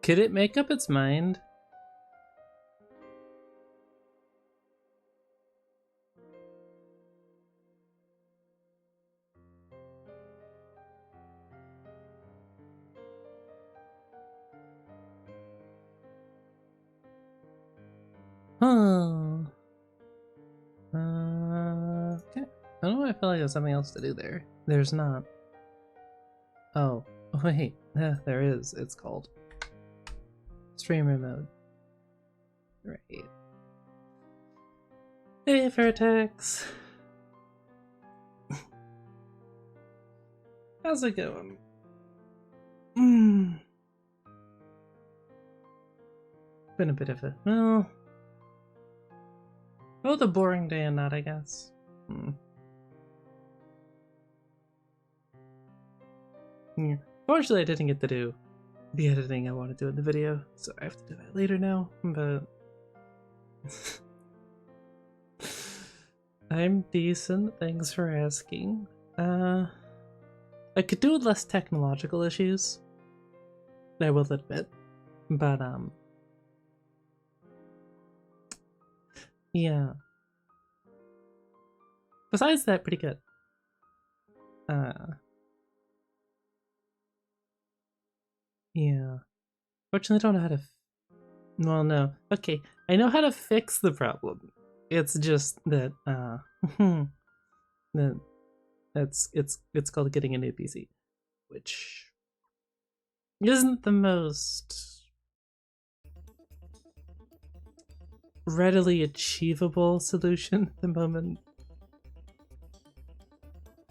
Could it make up its mind? Huh. Okay. I don't know, I feel like there's something else to do there. There's not. Oh, wait. There is. It's called streamer mode. Right. Hey, Vertex. How's it going? Been a bit of a, well, both a boring day and not, I guess. Yeah. Fortunately, I didn't get to do the editing I want to do in the video, so I have to do that later now, but I'm decent, thanks for asking. I could do with less technological issues, I will admit, but yeah. Besides that, pretty good. Yeah. Fortunately, I don't know how to. Well, no. Okay, I know how to fix the problem. It's just that that it's called getting a new PC, which isn't the most readily achievable solution at the moment.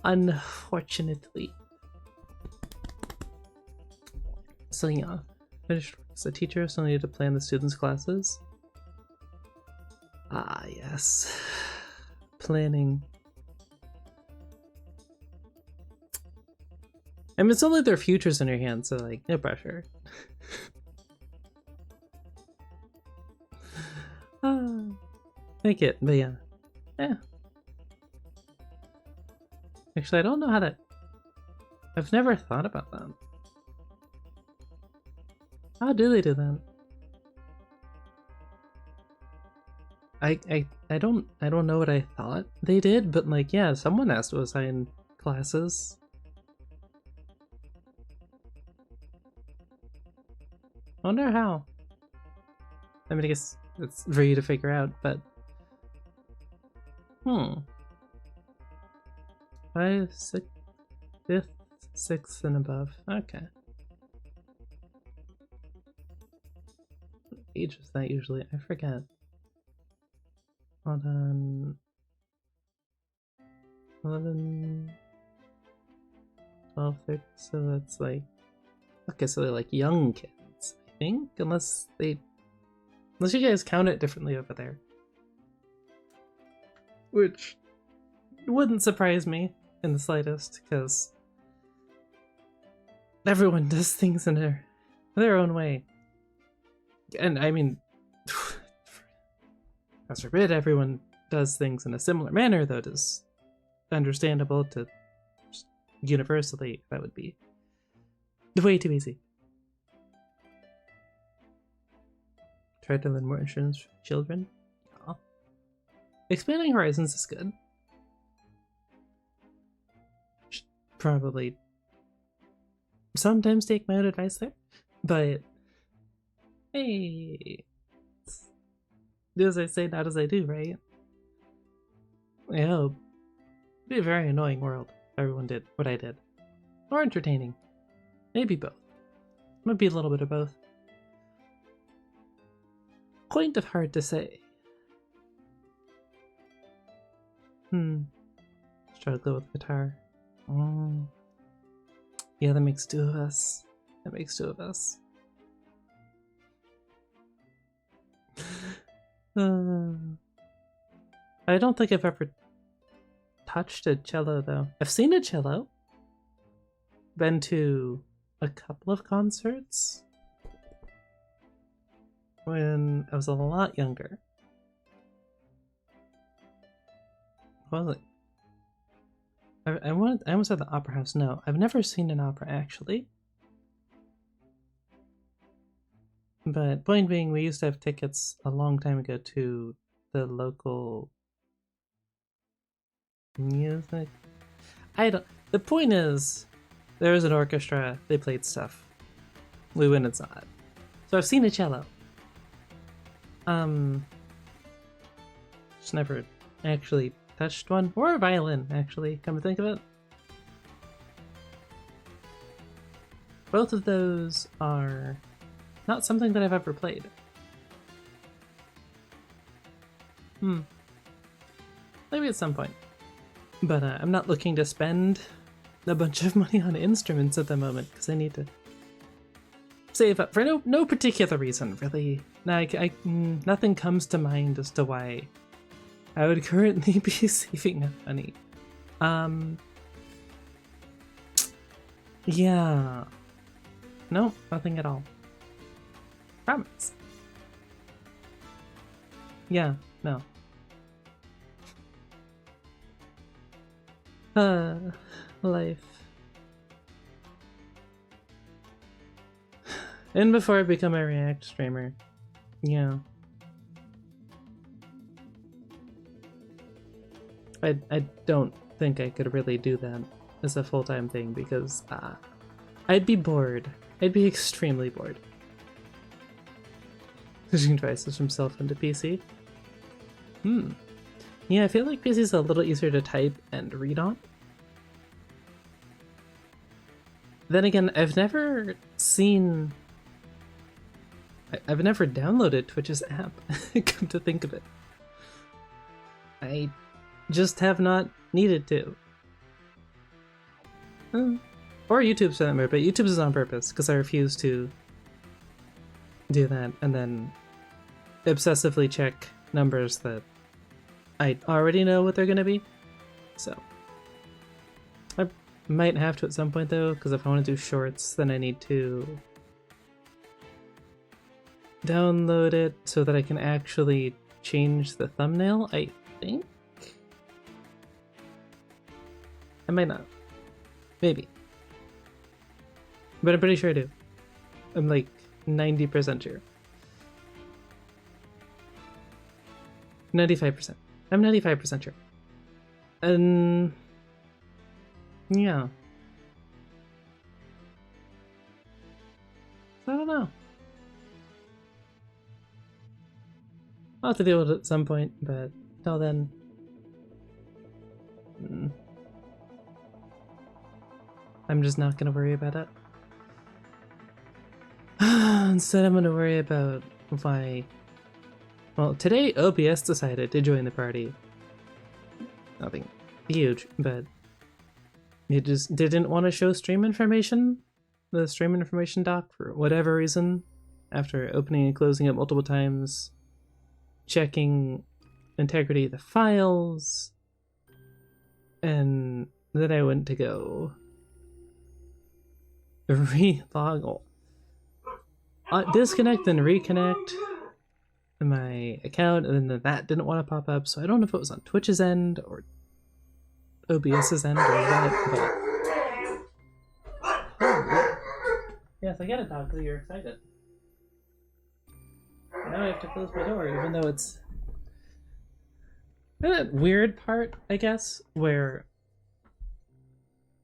Unfortunately. So yeah, finished as a teacher, so I needed to plan the students' classes. Ah yes. Planning. I mean, it's only their futures in your hands, so like, no pressure. Make it, but yeah. Yeah. Actually, I don't know how to. I've never thought about that. How do they do that? I don't know what I thought they did, but like, yeah, someone has to assign classes. Wonder how. I mean, I guess it's for you to figure out, but 5, 6, 5th, 6th, and above. Okay. What age is that usually? I forget. Hold on. 11, 12, 13, so that's like. Okay, so they're like young kids, I think, unless you guys count it differently over there. Which wouldn't surprise me in the slightest, because everyone does things in their own way. And I mean, God forbid everyone does things in a similar manner, though it is understandable to universally, that would be way too easy. Try to learn more insurance for children. Aww. Expanding horizons is good. Should probably sometimes take my own advice there, but hey, do as I say, not as I do, right? I hope. It'd be a very annoying world if everyone did what I did. Or entertaining. Maybe both. Might be a little bit of both. Kind of hard to say. Struggle with guitar. Yeah, that makes 2 of us. That makes 2 of us. I don't think I've ever touched a cello, though. I've seen a cello. Been to a couple of concerts when I was a lot younger. What was it? I almost said the opera house. No, I've never seen an opera, actually. But point being, we used to have tickets a long time ago to the local music. The point is, there was an orchestra, they played stuff. We went and saw it. So I've seen a cello. Just never actually touched one. Or a violin, actually, come to think of it. Both of those are not something that I've ever played. Maybe at some point. But I'm not looking to spend a bunch of money on instruments at the moment, because I need to save up for no particular reason, really. Nothing comes to mind as to why I would currently be saving up money. Yeah. No, nothing at all. Promise. Yeah, no. Life. And before I become a React streamer. Yeah. I don't think I could really do that as a full-time thing because I'd be bored. I'd be extremely bored. Switching devices from cell phone to PC. Yeah, I feel like PC is a little easier to type and read on. Then again, I've never downloaded Twitch's app, come to think of it. I just have not needed to. Or YouTube for that matter, but YouTube is on purpose, because I refuse to do that and then obsessively check numbers that I already know what they're gonna be. So I might have to at some point though, because if I want to do shorts, then I need to download it so that I can actually change the thumbnail, I think. I might not. Maybe. But I'm pretty sure I do. I'm like 90% sure. 95%. I'm 95% sure. And yeah. I don't know. I'll have to deal with it at some point, but until then. I'm just not gonna worry about it. Instead, I'm gonna worry about why. Well, today OBS decided to join the party. Nothing huge, but it just didn't want to show stream information, the stream information doc, for whatever reason. After opening and closing it multiple times, checking integrity of the files, and then I went to go disconnect and reconnect my account, and then that didn't want to pop up, so I don't know if it was on Twitch's end or OBS's end or what, but yes, I get it, dog, because you're excited. Now I have to close my door, even though it's that weird part, I guess, where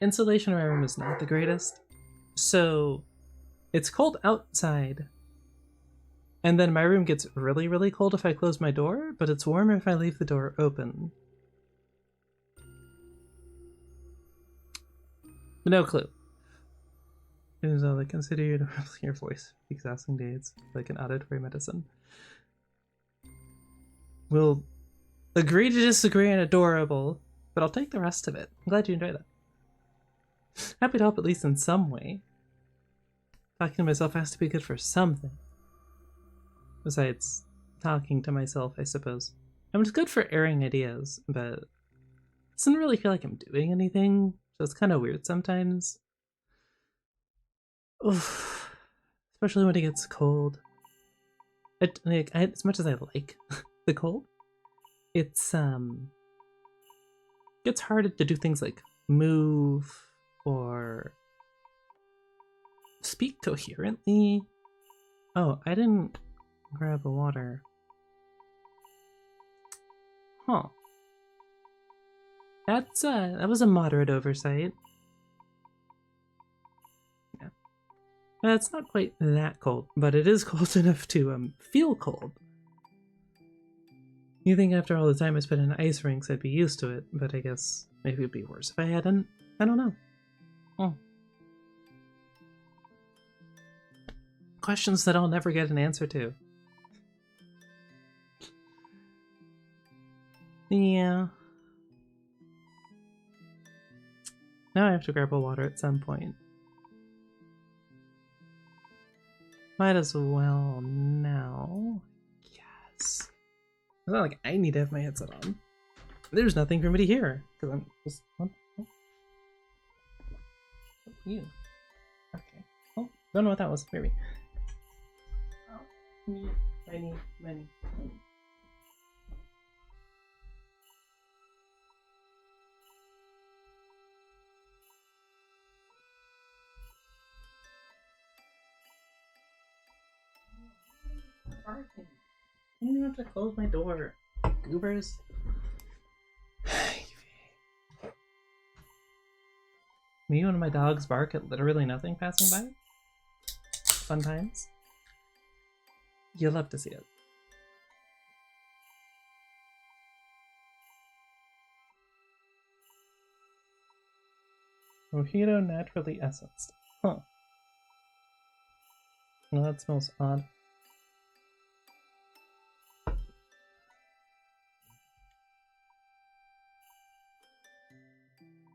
insulation in my room is not the greatest. So it's cold outside, and then my room gets really, really cold if I close my door, but it's warmer if I leave the door open. No clue. It is all I consider you to your voice, exhausting days, like an auditory medicine. We'll agree to disagree on adorable, but I'll take the rest of it. I'm glad you enjoyed that. Happy to help at least in some way. Talking to myself has to be good for something. Besides talking to myself, I suppose. I mean, it's good for airing ideas, but it doesn't really feel like I'm doing anything, so it's kind of weird sometimes. Oof. Especially when it gets cold. As much as I like the cold, it's gets harder to do things like move or speak coherently. Oh, I didn't grab a water. Huh. That was a moderate oversight. Yeah. It's not quite that cold, but it is cold enough to feel cold. You think after all the time I spent in ice rinks I'd be used to it, but I guess maybe it'd be worse if I hadn't. I don't know. Oh. Questions that I'll never get an answer to. Yeah. Now I have to grab a water at some point. Might as well now. Yes. It's not like I need to have my headset on. There's nothing for me to hear, because I'm just... What? Oh. You. Okay. Oh, don't know what that was. Maybe. Oh, many. I don't even have to close my door. Goobers. Me and my dogs bark at literally nothing passing by. Fun times. You'll love to see it. Mojito naturally essenced. Huh. Well, that smells odd.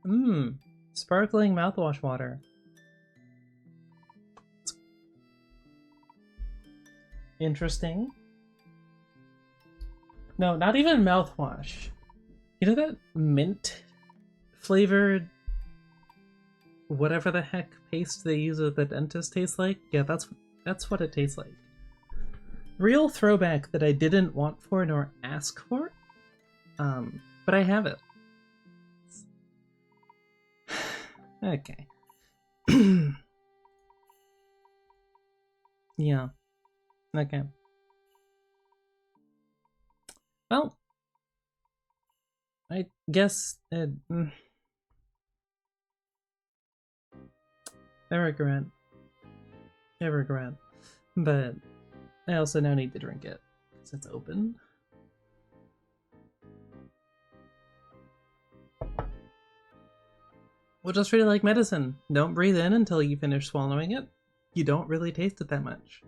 Mmm. Sparkling mouthwash water. Interesting. No, not even mouthwash. You know that mint flavored whatever the heck paste they use at the dentist tastes like? Yeah, that's what it tastes like. Real throwback that I didn't want for nor ask for. But I have it. Okay. Yeah. Okay. Well, I guess I regret. I regret. But I also now need to drink it because it's open. Well, just treat it like medicine. Don't breathe in until you finish swallowing it. You don't really taste it that much.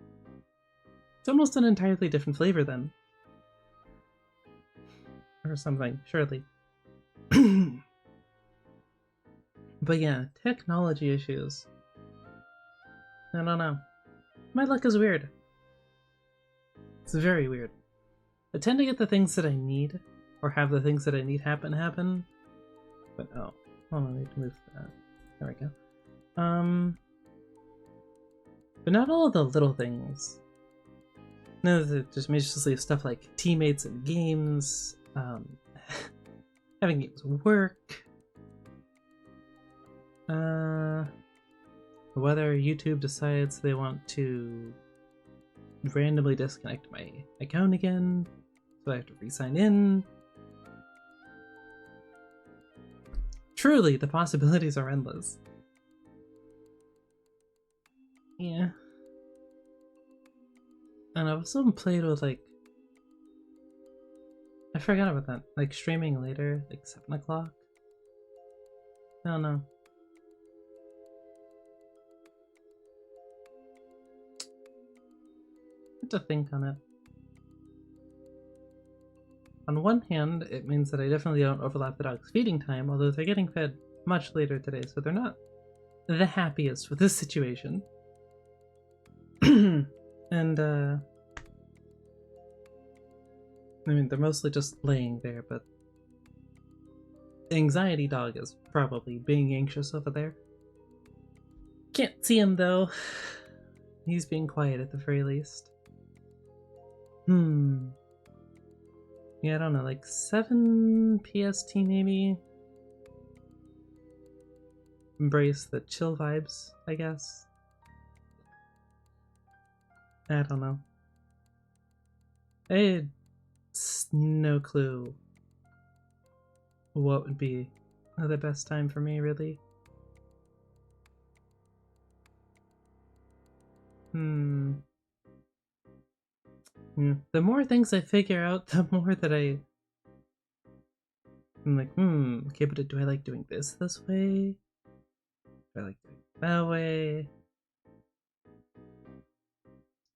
It's almost an entirely different flavor then. Or something, surely. But yeah, technology issues. I don't know. My luck is weird. It's very weird. I tend to get the things that I need, or have the things that I need happen. But oh, hold on, I need to move that. There we go. But not all of the little things. No, just basically stuff like teammates and games, having games work, whether YouTube decides they want to randomly disconnect my account again, so I have to re-sign in. Truly, the possibilities are endless. Yeah. And I've also played with, like... I forgot about that. Like, streaming later, like 7 o'clock? I don't know. I have to think on it. On one hand, it means that I definitely don't overlap the dog's feeding time, although they're getting fed much later today, so they're not the happiest with this situation. And, I mean, they're mostly just laying there, but Anxiety Dog is probably being anxious over there. Can't see him, though. He's being quiet at the very least. Yeah, I don't know, like 7 PST maybe? Embrace the chill vibes, I guess. I don't know. I had no clue what would be the best time for me, really. The more things I figure out, the more that I'm like, okay, but do I like doing this way? Do I like doing it that way?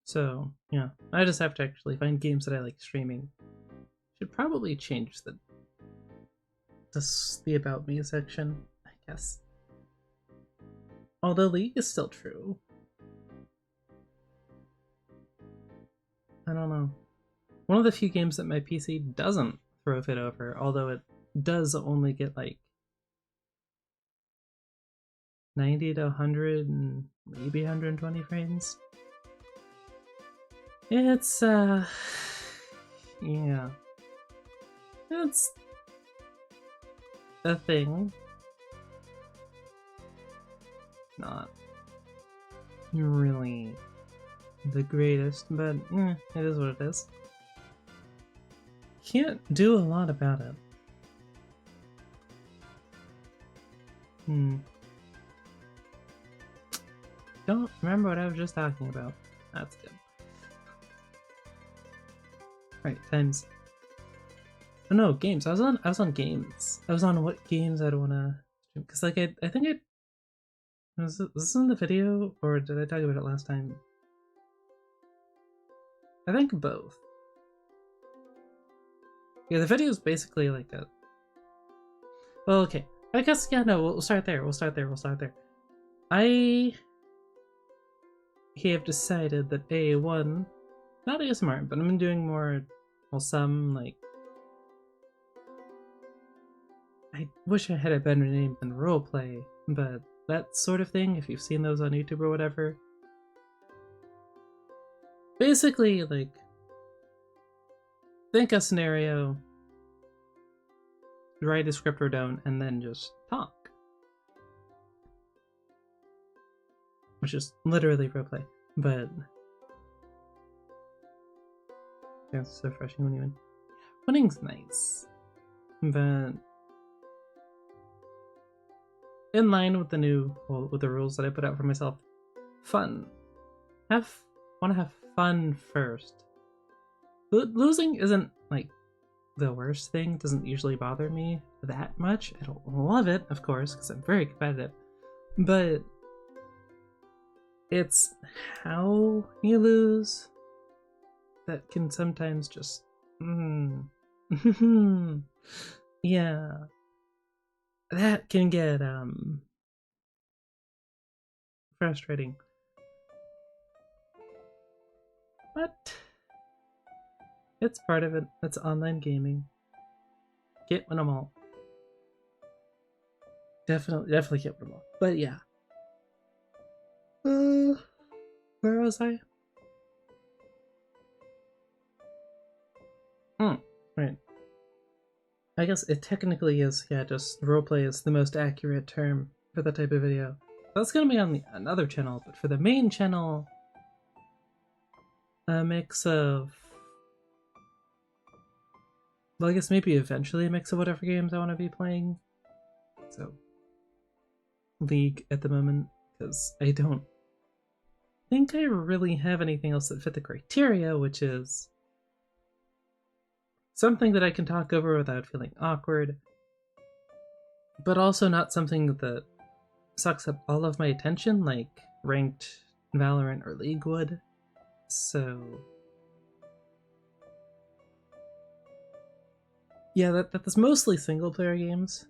So, yeah, I just have to actually find games that I like streaming. Should probably change the About Me section, I guess. Although League is still true. I don't know. One of the few games that my PC doesn't throw fit over, although it does only get like 90 to 100 and maybe 120 frames. It's, yeah. It's a thing. Not really the greatest, but it is what it is. Can't do a lot about it. Don't remember what I was just talking about. That's good. Alright, times. Oh no, games. I was on games. I was on what games I'd wanna stream. Cause like I think was this in the video or did I talk about it last time? I think both. Yeah, the video is basically like a. Well, okay. I guess yeah. No, we'll start there. We'll start there. I have decided that one, not ASMR, but I'm doing more. Well, some like. I wish I had a better name than roleplay, but that sort of thing. If you've seen those on YouTube or whatever. Basically, like. Think a scenario, write a script or don't, and then just talk. Which is literally roleplay, but yeah, it's so refreshing when you win. Winning's nice, but in line with with the rules that I put out for myself, fun. Want to have fun first. Losing isn't like the worst thing. It doesn't usually bother me that much. I don't love it, of course, because I'm very competitive, but it's how you lose that can sometimes just yeah, that can get frustrating, but it's part of it. It's online gaming. Get win them all. Definitely get win them all. But yeah. Where was I? Right. I guess it technically is, yeah, just roleplay is the most accurate term for that type of video. That's gonna be on another channel, but for the main channel, a mix of... Well, I guess maybe eventually a mix of whatever games I want to be playing. So, League at the moment, because I don't think I really have anything else that fit the criteria, which is something that I can talk over without feeling awkward, but also not something that sucks up all of my attention like ranked Valorant or League would. So yeah, that's mostly single player games,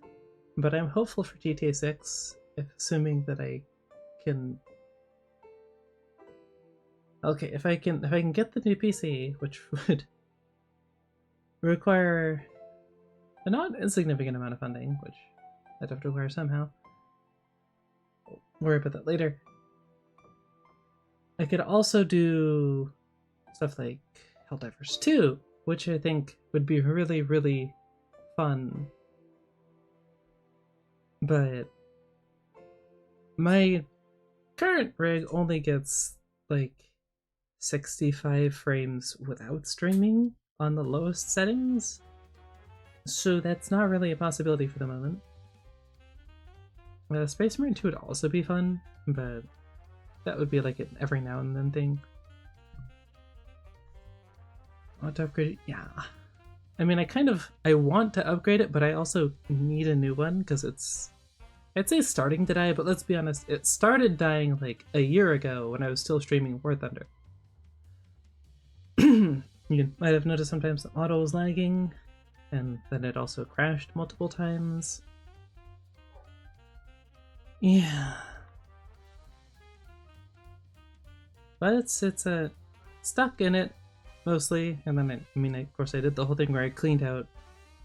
but I'm hopeful for GTA 6, assuming that I can. Okay, if I can get the new PC, which would require a not insignificant amount of funding, which I'd have to acquire somehow. We'll worry about that later. I could also do stuff like Helldivers 2, which I think would be really, really fun. But my current rig only gets like 65 frames without streaming on the lowest settings, so that's not really a possibility for the moment. Space Marine 2 would also be fun, but that would be like an every now and then thing. I want to upgrade it? Yeah. I mean, I want to upgrade it, but I also need a new one because I'd say starting to die, but let's be honest, it started dying like a year ago when I was still streaming War Thunder. You might have noticed sometimes the auto was lagging, and then it also crashed multiple times. Yeah. But it's stuck in it mostly, and then of course I did the whole thing where I cleaned out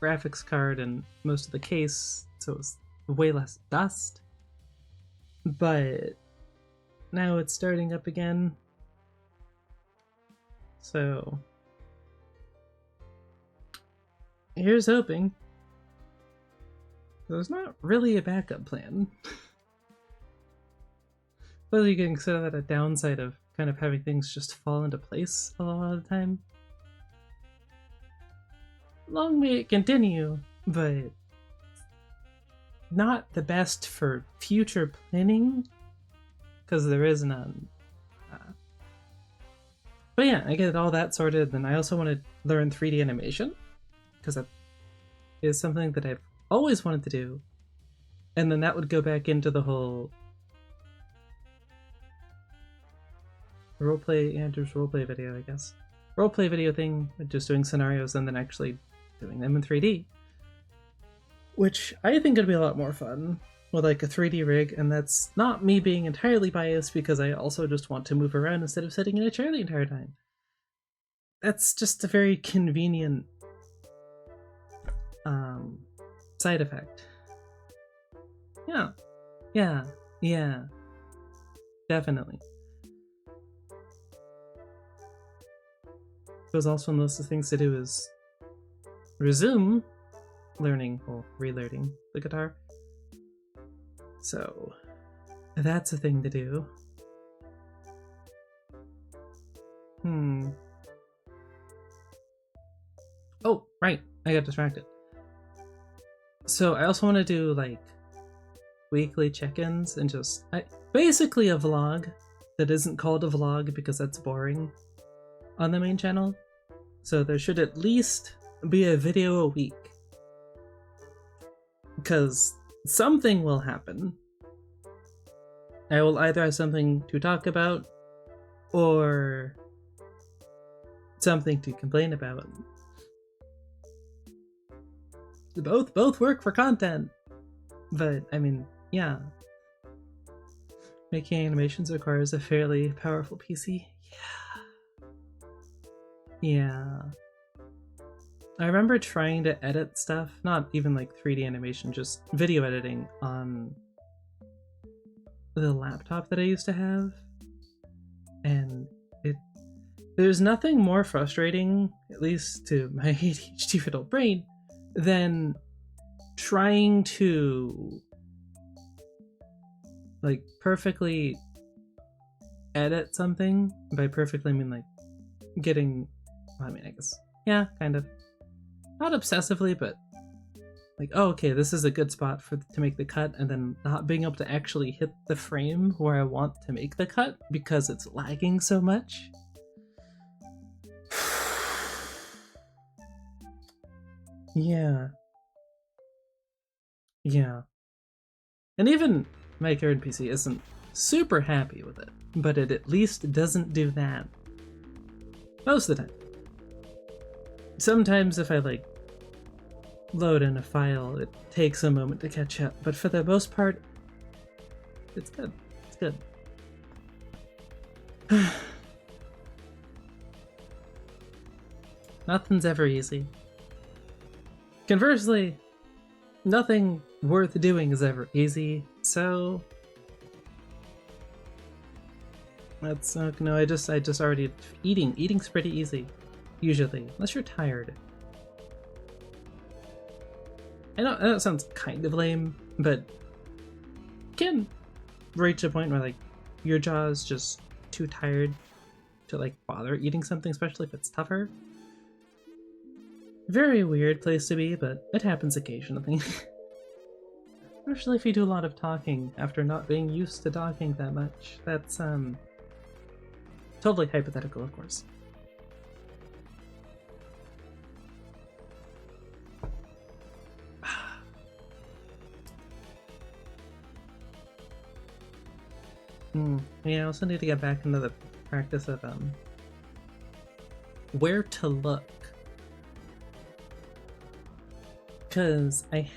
graphics card and most of the case, so it was way less dust. But now it's starting up again. So here's hoping. There's not really a backup plan. Whether you can consider that a downside of kind of having things just fall into place a lot of the time. Long may it continue, but not the best for future planning, because there is none. But yeah, I get all that sorted, then I also want to learn 3D animation, because that is something that I've always wanted to do, and then that would go back into the whole Andrew's roleplay video, I guess. Roleplay video thing, just doing scenarios and then actually doing them in 3D. Which I think would be a lot more fun with like a 3D rig, and that's not me being entirely biased because I also just want to move around instead of sitting in a chair the entire time. That's just a very convenient side effect. Yeah. Definitely. Because also one of those things to do is resume learning, or relearning the guitar. So that's a thing to do. Oh, right, I got distracted. So I also want to do like weekly check-ins and just basically a vlog that isn't called a vlog because that's boring on the main channel. So there should at least be a video a week, because something will happen. I will either have something to talk about or something to complain about. Both work for content, but I mean, yeah. Making animations requires a fairly powerful PC. Yeah. I remember trying to edit stuff, not even like 3D animation, just video editing on the laptop that I used to have. And there's nothing more frustrating, at least to my ADHD-riddled brain, than trying to like perfectly edit something. By perfectly I mean like getting, I mean, I guess, yeah, kind of. Not obsessively, but like, oh, okay, this is a good spot to make the cut, and then not being able to actually hit the frame where I want to make the cut because it's lagging so much. Yeah. And even my current PC isn't super happy with it, but it at least doesn't do that. Most of the time. Sometimes if I like load in a file, it takes a moment to catch up, but for the most part, it's good. It's good. Nothing's ever easy. Conversely, nothing worth doing is ever easy, so that's no, I just already eating's pretty easy, usually, unless you're tired. I know that sounds kind of lame, but you can reach a point where like your jaw is just too tired to like bother eating something, especially if it's tougher. Very weird place to be, but it happens occasionally. Especially if you do a lot of talking after not being used to talking that much. That's totally hypothetical, of course. Yeah, I also need to get back into the practice of where to look. Because I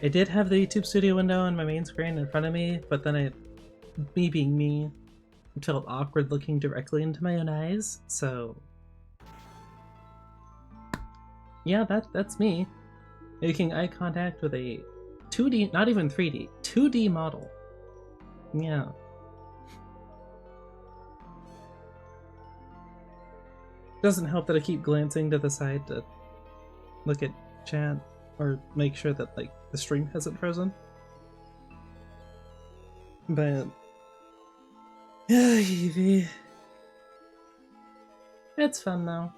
did have the YouTube Studio window on my main screen in front of me, but then me being me, it felt awkward looking directly into my own eyes, so yeah, that's me. Making eye contact with a 2D, not even 3D, 2D model. Yeah. Doesn't help that I keep glancing to the side to look at chat or make sure that like the stream hasn't frozen. But yeah, it's fun though.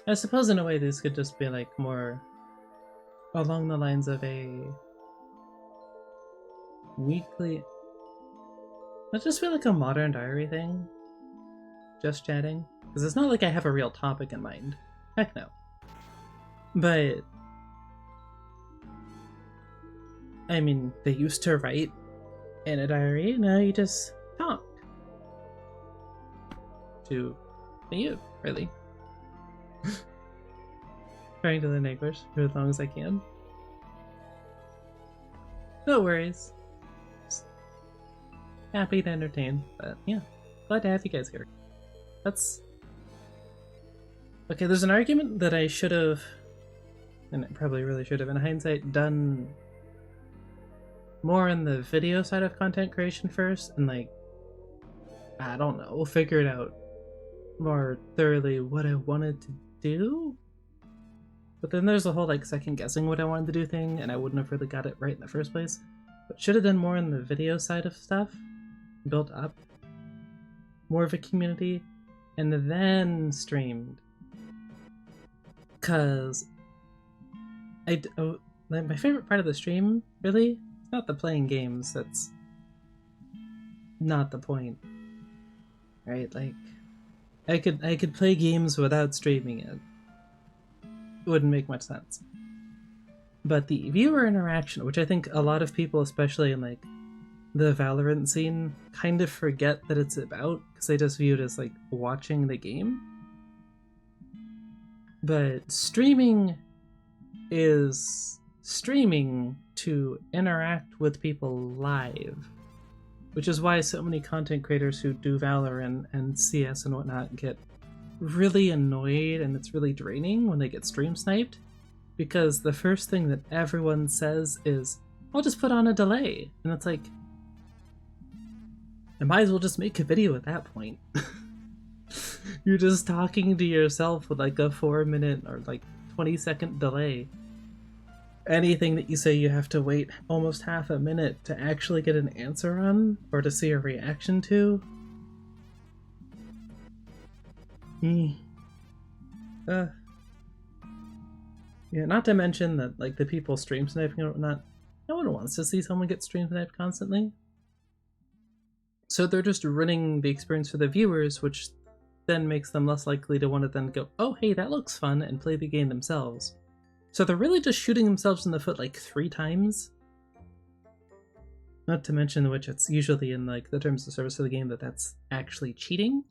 I suppose in a way this could just be like more along the lines of a weekly. Let's just feel like a modern diary thing. Just chatting. Because it's not like I have a real topic in mind. Heck no. But I mean, they used to write in a diary, now you just talk. To you, really. Trying to learn English for as long as I can. No worries. Just happy to entertain, but yeah. Glad to have you guys here. That's... Okay, there's an argument that I should have, and I probably really should have, in hindsight, done more in the video side of content creation first, and like, I don't know, figure it out more thoroughly what I wanted to do? But then there's a whole like second guessing what I wanted to do thing, and I wouldn't have really got it right in the first place. But should have done more in the video side of stuff, built up more of a community, and then streamed. Cause my favorite part of the stream, really, it's not the playing games. That's not the point, right? Like, I could play games without streaming it. It wouldn't make much sense. But the viewer interaction, which I think a lot of people, especially in like the Valorant scene, kind of forget that it's about, because they just view it as like watching the game. But streaming is streaming to interact with people live, which is why so many content creators who do Valorant and CS and whatnot get really annoyed, and it's really draining when they get stream sniped, because the first thing that everyone says is, I'll just put on a delay, and it's like, I might as well just make a video at that point. You're just talking to yourself with like a 4-minute or like 20-second delay. Anything that you say you have to wait almost half a minute to actually get an answer on, or to see a reaction to. Yeah, not to mention that like the people stream sniping or whatnot, no one wants to see someone get stream sniped constantly. So they're just ruining the experience for the viewers, which then makes them less likely to want to then go, oh hey, that looks fun, and play the game themselves. So they're really just shooting themselves in the foot like 3 times. Not to mention which it's usually in like the terms of service of the game that that's actually cheating.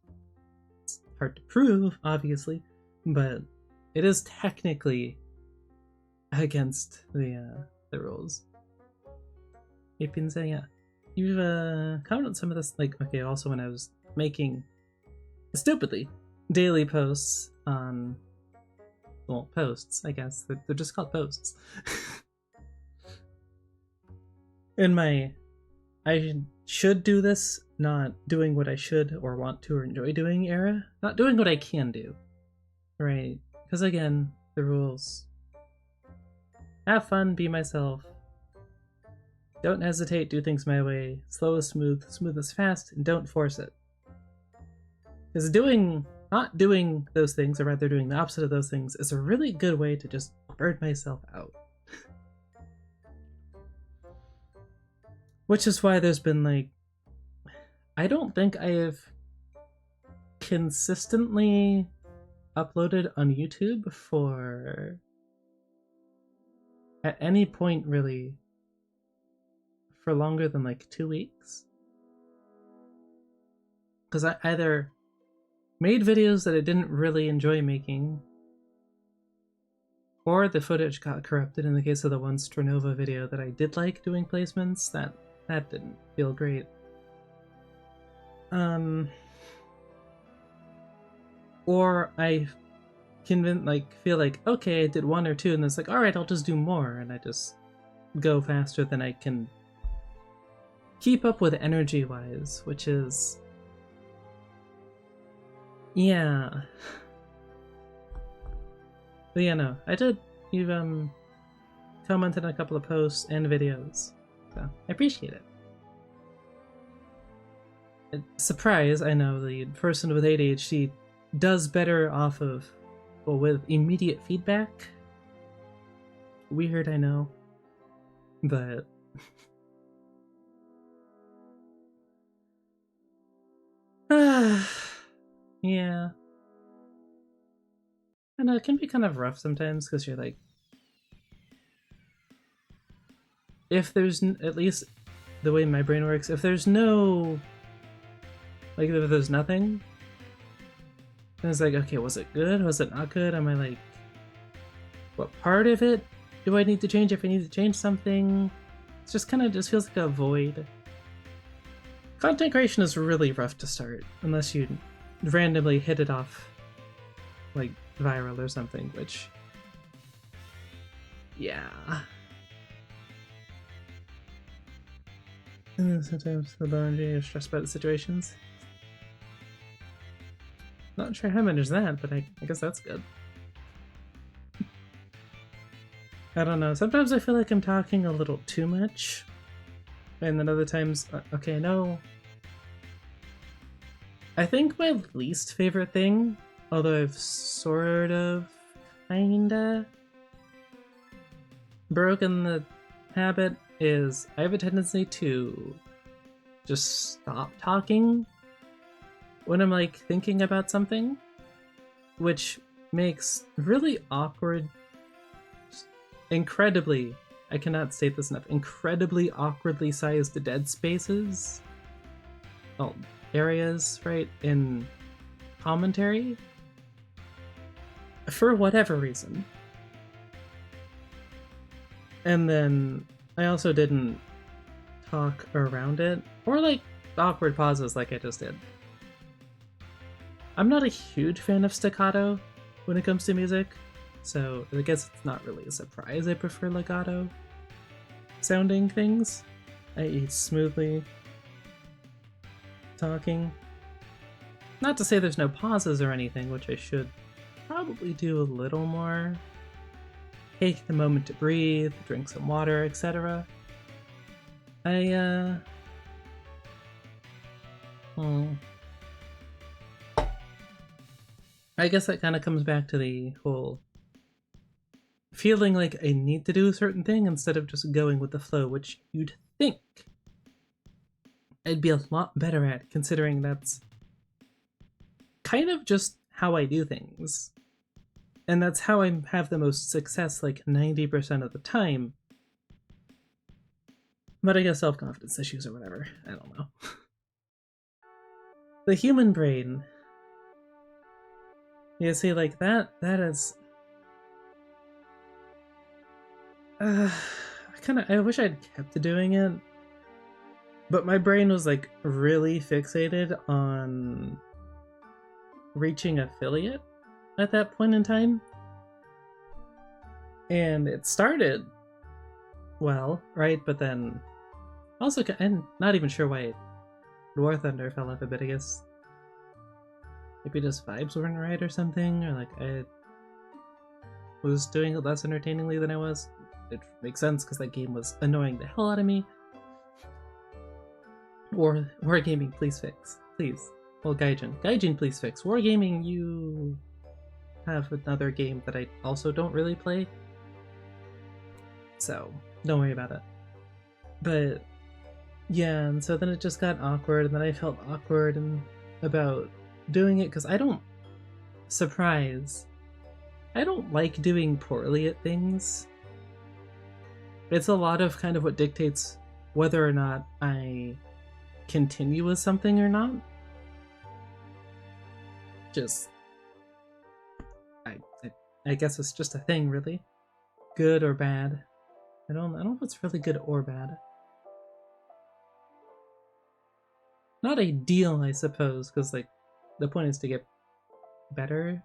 It's hard to prove, obviously, but it is technically against the rules. You've been saying, yeah. You've commented on some of this, like, okay, also when I was making, stupidly, daily posts on, well, posts, I guess. They're just called posts. In my, I should do this, not doing what I should or want to or enjoy doing era. Not doing what I can do. Right? Because again, the rules. Have fun, be myself. Don't hesitate, do things my way. Slow is smooth, smooth is fast, and don't force it. Because not doing those things, or rather doing the opposite of those things, is a really good way to just burn myself out. Which is why there's been like, I don't think I have consistently uploaded on YouTube for at any point really for longer than like 2 weeks. Because I either made videos that I didn't really enjoy making, or the footage got corrupted. In the case of the one Stranova video that I did like doing placements, that didn't feel great. Or I feel like, okay, I did 1 or 2, and it's like, alright, I'll just do more, and I just go faster than I can keep up with energy-wise, which is... yeah. But yeah, no, you've commented on a couple of posts and videos, so I appreciate it. Surprise, I know the person with ADHD does better off of, well, with immediate feedback. Weird, I know, but yeah. I know it can be kind of rough sometimes because you're like, if there's at least the way my brain works, if there's no, like, if there's nothing, then it's like, okay, was it good? Was it not good? Am I like, what part of it do I need to change if I need to change something? It's just kind of just feels like a void. Content creation is really rough to start unless you randomly hit it off like viral or something, which, yeah. And sometimes the boundary is stressed about the situations. Not sure how I manage that, but I guess that's good. I don't know, sometimes I feel like I'm talking a little too much, and then other times, okay, no. I think my least favorite thing, although I've sort of, kinda broken the habit, is I have a tendency to just stop talking when I'm like thinking about something, which makes really awkward, incredibly, I cannot state this enough, incredibly awkwardly sized dead spaces, well, areas, right, in commentary, for whatever reason. And then I also didn't talk around it, or like awkward pauses like I just did. I'm not a huge fan of staccato when it comes to music, so I guess it's not really a surprise I prefer legato sounding things, i.e. smoothly talking. Not to say there's no pauses or anything, which I should probably do a little more. Take the moment to breathe, drink some water, etc. I guess that kind of comes back to the whole feeling like I need to do a certain thing instead of just going with the flow, which you'd think I'd be a lot better at, considering that's kind of just how I do things. And that's how I have the most success, like 90% of the time. But I guess self-confidence issues or whatever. I don't know. The human brain. Yeah, see, like that is... I wish I'd kept doing it. But my brain was like really fixated on reaching affiliate at that point in time. And it started well, right? But then also, I'm not even sure why War Thunder fell off a bit, I guess. Maybe just vibes weren't right or something, or like I was doing it less entertainingly than I was. It makes sense because that game was annoying the hell out of me. War Gaming, please fix. Please. Well, Gaijin. Gaijin, please fix. Wargaming, you have another game that I also don't really play. So, don't worry about it. But, yeah, and so then it just got awkward, and then I felt awkward about doing it, because I don't... Surprise. I don't like doing poorly at things. It's a lot of kind of what dictates whether or not I continue with something or not. Just... I guess it's just a thing, really. Good or bad. I don't know if it's really good or bad. Not ideal, I suppose, because like the point is to get better.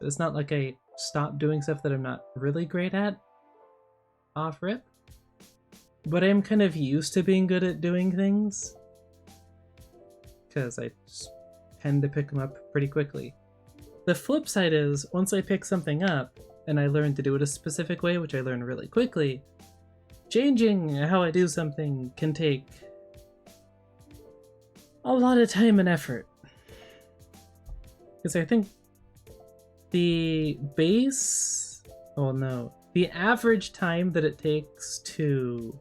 It's not like I stop doing stuff that I'm not really great at off rip. But I'm kind of used to being good at doing things, because I just tend to pick them up pretty quickly. The flip side is, once I pick something up, and I learn to do it a specific way, which I learn really quickly, changing how I do something can take a lot of time and effort. Because I think the average time that it takes to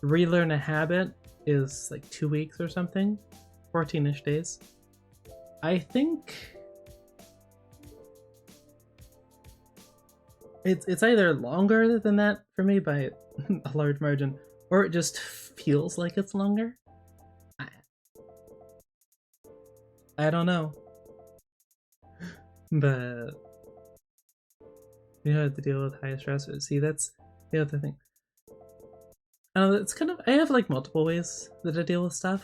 relearn a habit is like 2 weeks or something, 14-ish days. I think it's either longer than that for me by a large margin, or it just feels like it's longer. I don't know. But you have to deal with high stress. See, that's the other thing. It's kind of, I have like multiple ways that I deal with stuff.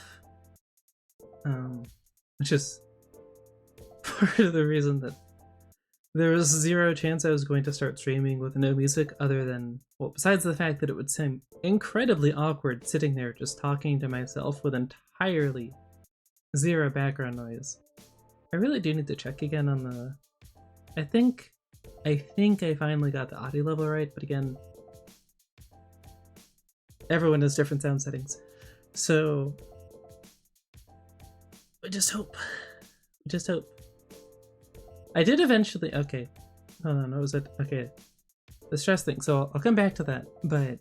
Which is part of the reason that there was zero chance I was going to start streaming with no music, other than, well, besides the fact that it would seem incredibly awkward sitting there just talking to myself with entirely zero background noise. I really do need to check again on the... I think I finally got the audio level right, but again, everyone has different sound settings. So, we just hope. We just hope. I did eventually... Okay. Hold on, what was it? Okay. The stress thing. So I'll come back to that, but...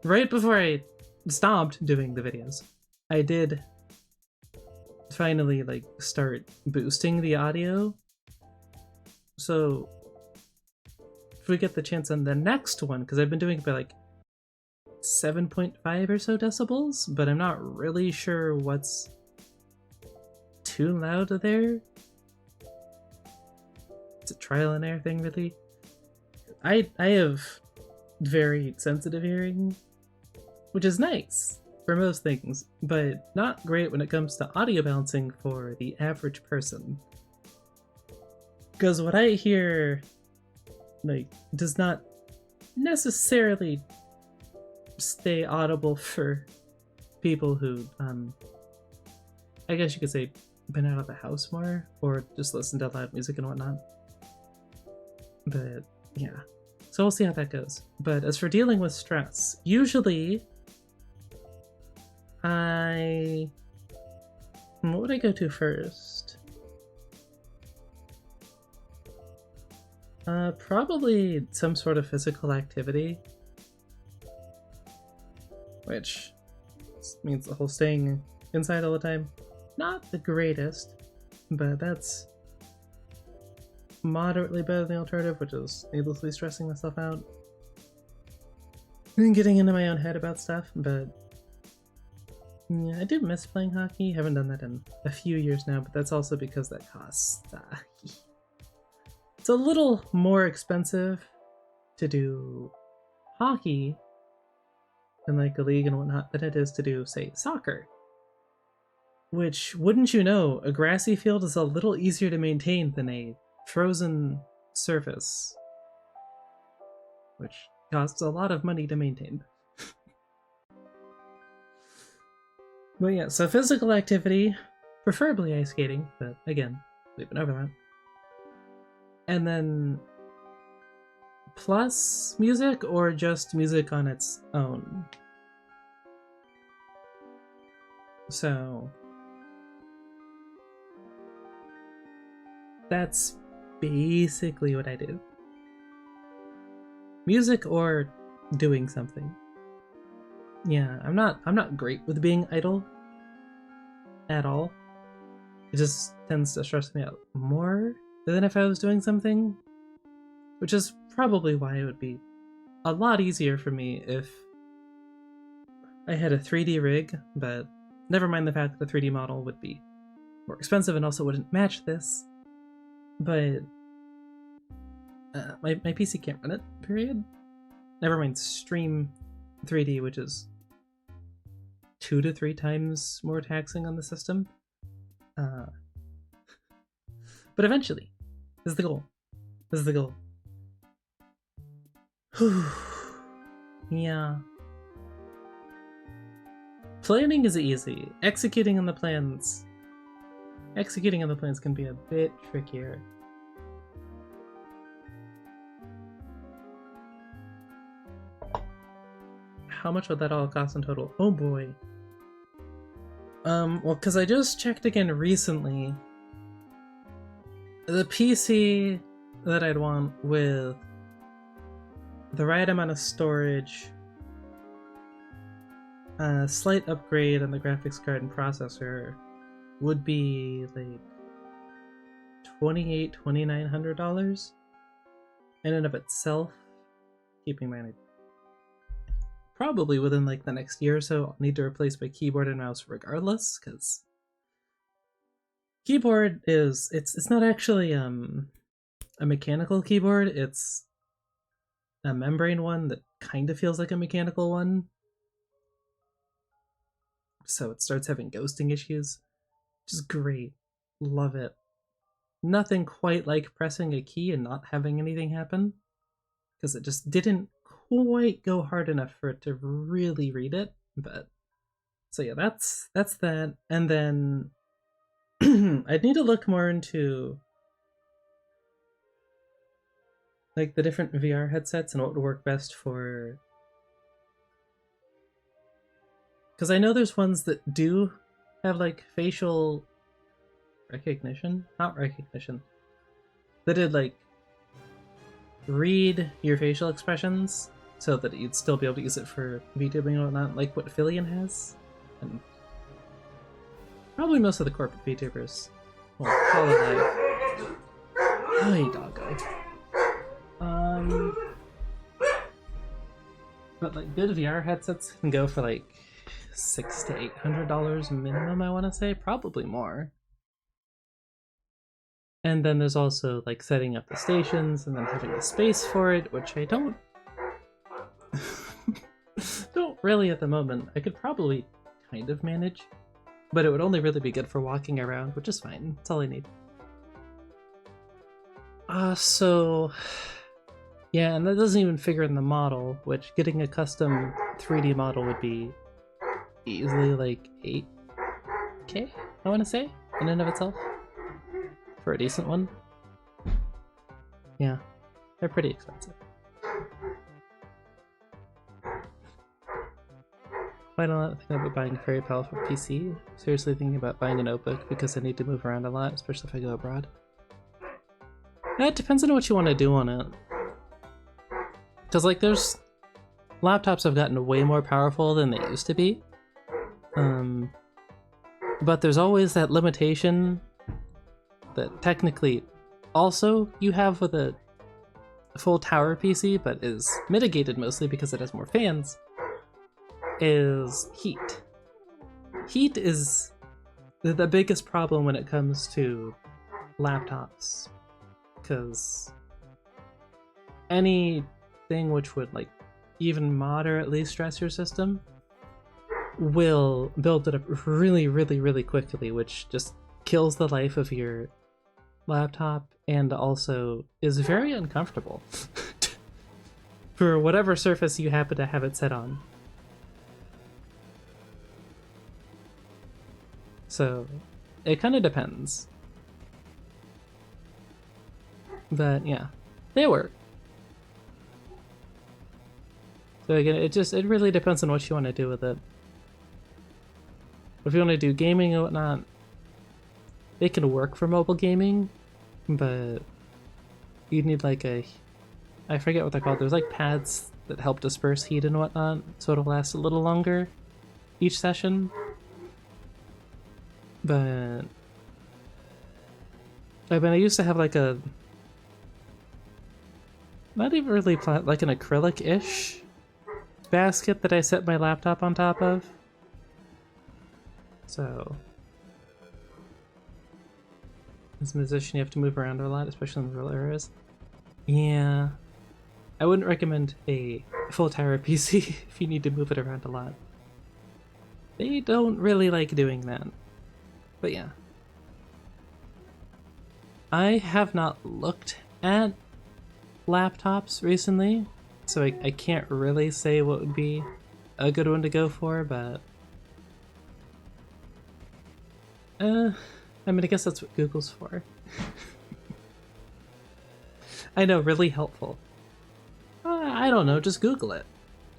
Right before I stopped doing the videos, I did finally like start boosting the audio. So if we get the chance on the next one, because I've been doing it by like 7.5 or so decibels, but I'm not really sure what's too loud there. It's a trial and error thing, really. I have very sensitive hearing, which is nice for most things, but not great when it comes to audio balancing for the average person. Because what I hear, like, does not necessarily stay audible for people who, I guess you could say, been out of the house more, or just listen to loud music and whatnot. But, yeah. So we'll see how that goes. But as for dealing with stress, usually what would I go to first? Probably some sort of physical activity, which means the whole staying inside all the time. Not the greatest, but that's moderately better than the alternative, which is needlessly stressing myself out and getting into my own head about stuff. But yeah, I do miss playing hockey. Haven't done that in a few years now, but that's also because that costs it's a little more expensive to do hockey in like a league and whatnot than it is to do, say, soccer. Which, wouldn't you know, a grassy field is a little easier to maintain than a frozen surface, which costs a lot of money to maintain. But yeah, so physical activity, preferably ice skating, but again, leaving over that. And then plus music, or just music on its own. So that's basically what I do. Music or doing something. Yeah, I'm not great with being idle at all. It just tends to stress me out more than if I was doing something, which is probably why it would be a lot easier for me if I had a 3D rig, but never mind the fact that the 3D model would be more expensive and also wouldn't match this. But my PC can't run it, period. Never mind Stream 3D, which is 2 to 3 times more taxing on the system. But eventually, this is the goal. This is the goal. Yeah. Planning is easy. Executing on the plans can be a bit trickier. How much would that all cost in total? Oh boy. Well, because I just checked again recently. The PC that I'd want with the right amount of storage, a slight upgrade on the graphics card and processor would be like $2,900 in and of itself, keeping in mind probably within like the next year or so I'll need to replace my keyboard and mouse regardless, because keyboard is it's not actually a mechanical keyboard, it's a membrane one that kind of feels like a mechanical one, so it starts having ghosting issues, which is great. Love it. Nothing quite like pressing a key and not having anything happen, because it just didn't quite go hard enough for it to really read it. But so yeah, that's that. And then I'd need to look more into like the different VR headsets and what would work best for, because I know there's ones that do have like facial recognition, not recognition, that did like read your facial expressions so that you'd still be able to use it for VTubing and whatnot, like what Fillion has, and probably most of the corporate VTubers will call it live. Hey, doggo. But like good VR headsets can go for like $600 to $800 minimum, I want to say, probably more. And then there's also like setting up the stations and then having the space for it, which I don't really at the moment. I could probably kind of manage, but it would only really be good for walking around, which is fine. That's all I need. So yeah, and that doesn't even figure in the model, which getting a custom 3D model would be easily like $8K, I want to say, in and of itself, for a decent one. Yeah, they're pretty expensive. Why not think about buying a very powerful PC? Seriously thinking about buying a notebook because I need to move around a lot, especially if I go abroad. It depends on what you want to do on it. Because like there's laptops have gotten way more powerful than they used to be. But there's always that limitation that technically also you have with a full tower PC, but is mitigated mostly because it has more fans, is heat. Heat is the biggest problem when it comes to laptops, because anything which would like even moderately stress your system will build it up really, really, really quickly, which just kills the life of your laptop and also is very uncomfortable for whatever surface you happen to have it set on. So it kind of depends. But yeah, they work. So again, it really depends on what you want to do with it. If you want to do gaming and whatnot, they can work for mobile gaming, but you'd need like I forget what they're called. There's like pads that help disperse heat and whatnot, so it'll last a little longer each session. But I mean, I used to have like a, not even really like an acrylic-ish basket that I set my laptop on top of. So as a musician, you have to move around a lot, especially in the rural areas. Yeah, I wouldn't recommend a full tower PC if you need to move it around a lot. They don't really like doing that. But yeah. I have not looked at laptops recently, so I can't really say what would be a good one to go for, but I mean, I guess that's what Google's for. I know, really helpful. I don't know, just Google it.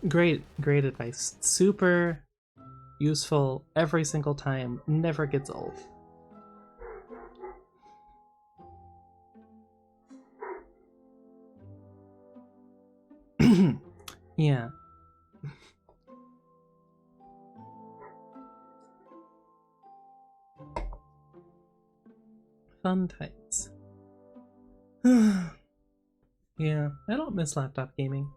Great advice. Super useful every single time, never gets old. Yeah. Fun times. Yeah, I don't miss laptop gaming.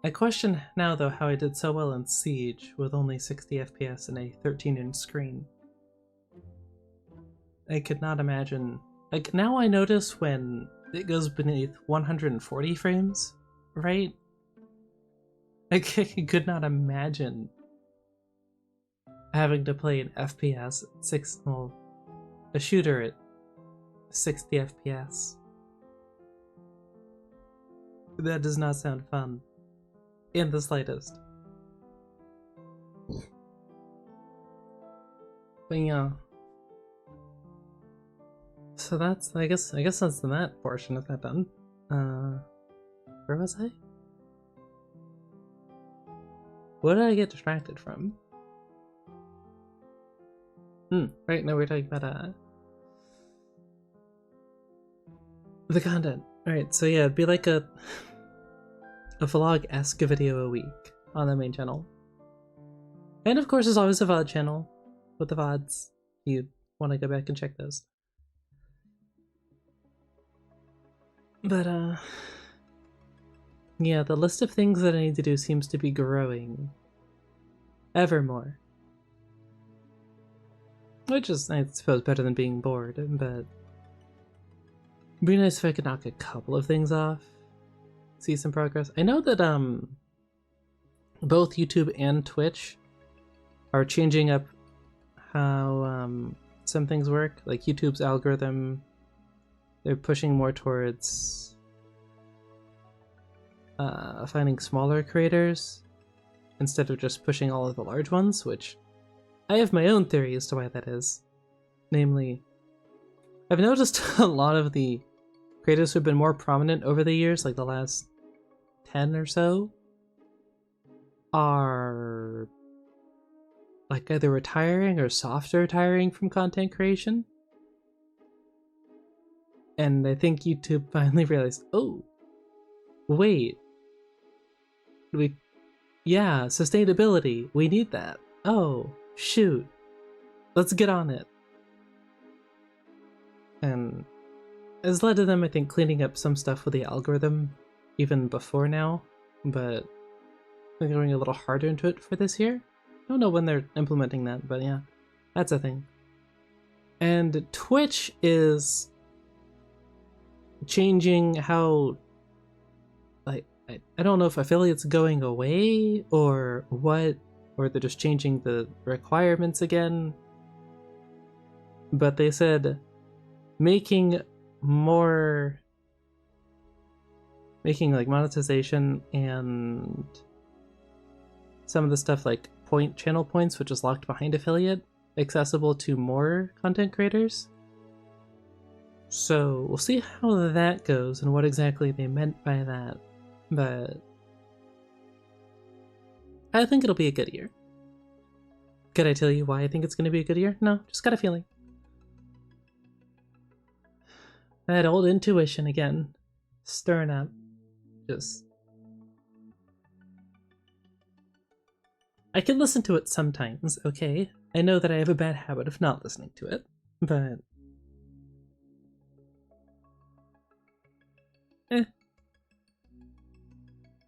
I question now, though, how I did so well in Siege with only 60 FPS and a 13-inch screen. I could not imagine. Like, now I notice when it goes beneath 140 frames, right? I could not imagine having to play an FPS at a shooter at 60 FPS. That does not sound fun. In the slightest. But yeah. So that's, I guess that's that portion of that done. Where was I? What did I get distracted from? Right, no, we're talking about the content. Alright, so yeah, it'd be like a vlog-esque video a week on the main channel. And of course, there's always a VOD channel with the VODs if you want to go back and check those. But, yeah, the list of things that I need to do seems to be growing ever more. Which is, I suppose, better than being bored, but it'd be nice if I could knock a couple of things off. See some progress. I know that both YouTube and Twitch are changing up how some things work. Like YouTube's algorithm, they're pushing more towards finding smaller creators instead of just pushing all of the large ones, which I have my own theory as to why that is. Namely, I've noticed a lot of the creators who've been more prominent over the years, like the last 10 or so, are like either retiring or soft retiring from content creation. And I think YouTube finally realized, oh, wait, yeah, sustainability, we need that. Oh, shoot, let's get on it. And has led to them, I think, cleaning up some stuff with the algorithm even before now, but they're going a little harder into it for this year. I don't know when they're implementing that, but yeah, that's a thing. And Twitch is changing how, like, I don't know if affiliates going away or what, or they're just changing the requirements again. But they said making like monetization and some of the stuff like channel points, which is locked behind affiliate, accessible to more content creators. So we'll see how that goes and what exactly they meant by that, but I think it'll be a good year. Could I tell you why I think it's going to be a good year? No, just got a feeling. That old intuition again, stirring up. Just... I can listen to it sometimes, okay? I know that I have a bad habit of not listening to it, but...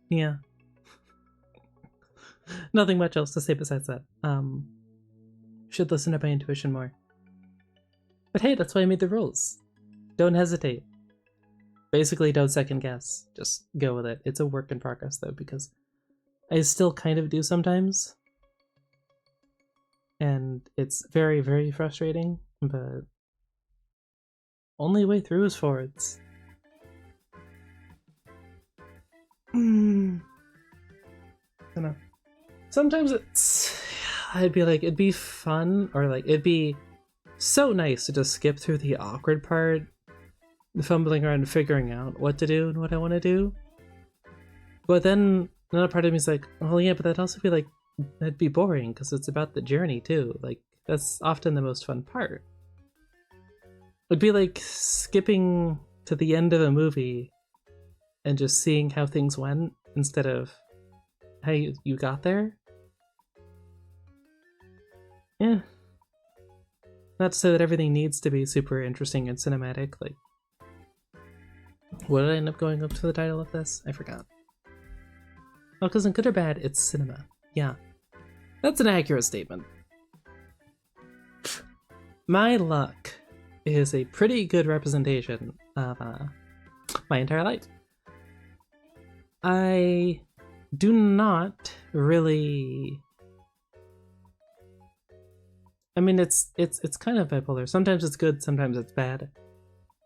Yeah. Nothing much else to say besides that. Should listen to my intuition more. But hey, that's why I made the rules. Don't hesitate. Basically, don't second guess. Just go with it. It's a work in progress, though, because I still kind of do sometimes. And it's very, very frustrating, but only way through is forwards. I don't know. Sometimes I'd be like, it'd be fun, or like, it'd be so nice to just skip through the awkward part, fumbling around and figuring out what to do and what I want to do. But then another part of me is like, oh yeah, but that'd also be like, that'd be boring because it's about the journey too. Like, that's often the most fun part. It'd be like skipping to the end of a movie and just seeing how things went instead of how you got there. Yeah. Not to say that everything needs to be super interesting and cinematic. Like, what did I end up going up to the title of this? I forgot. Oh, because in good or bad, it's cinema. Yeah. That's an accurate statement. My luck is a pretty good representation of my entire life. I do not really... I mean, it's kind of bipolar. Sometimes it's good, sometimes it's bad.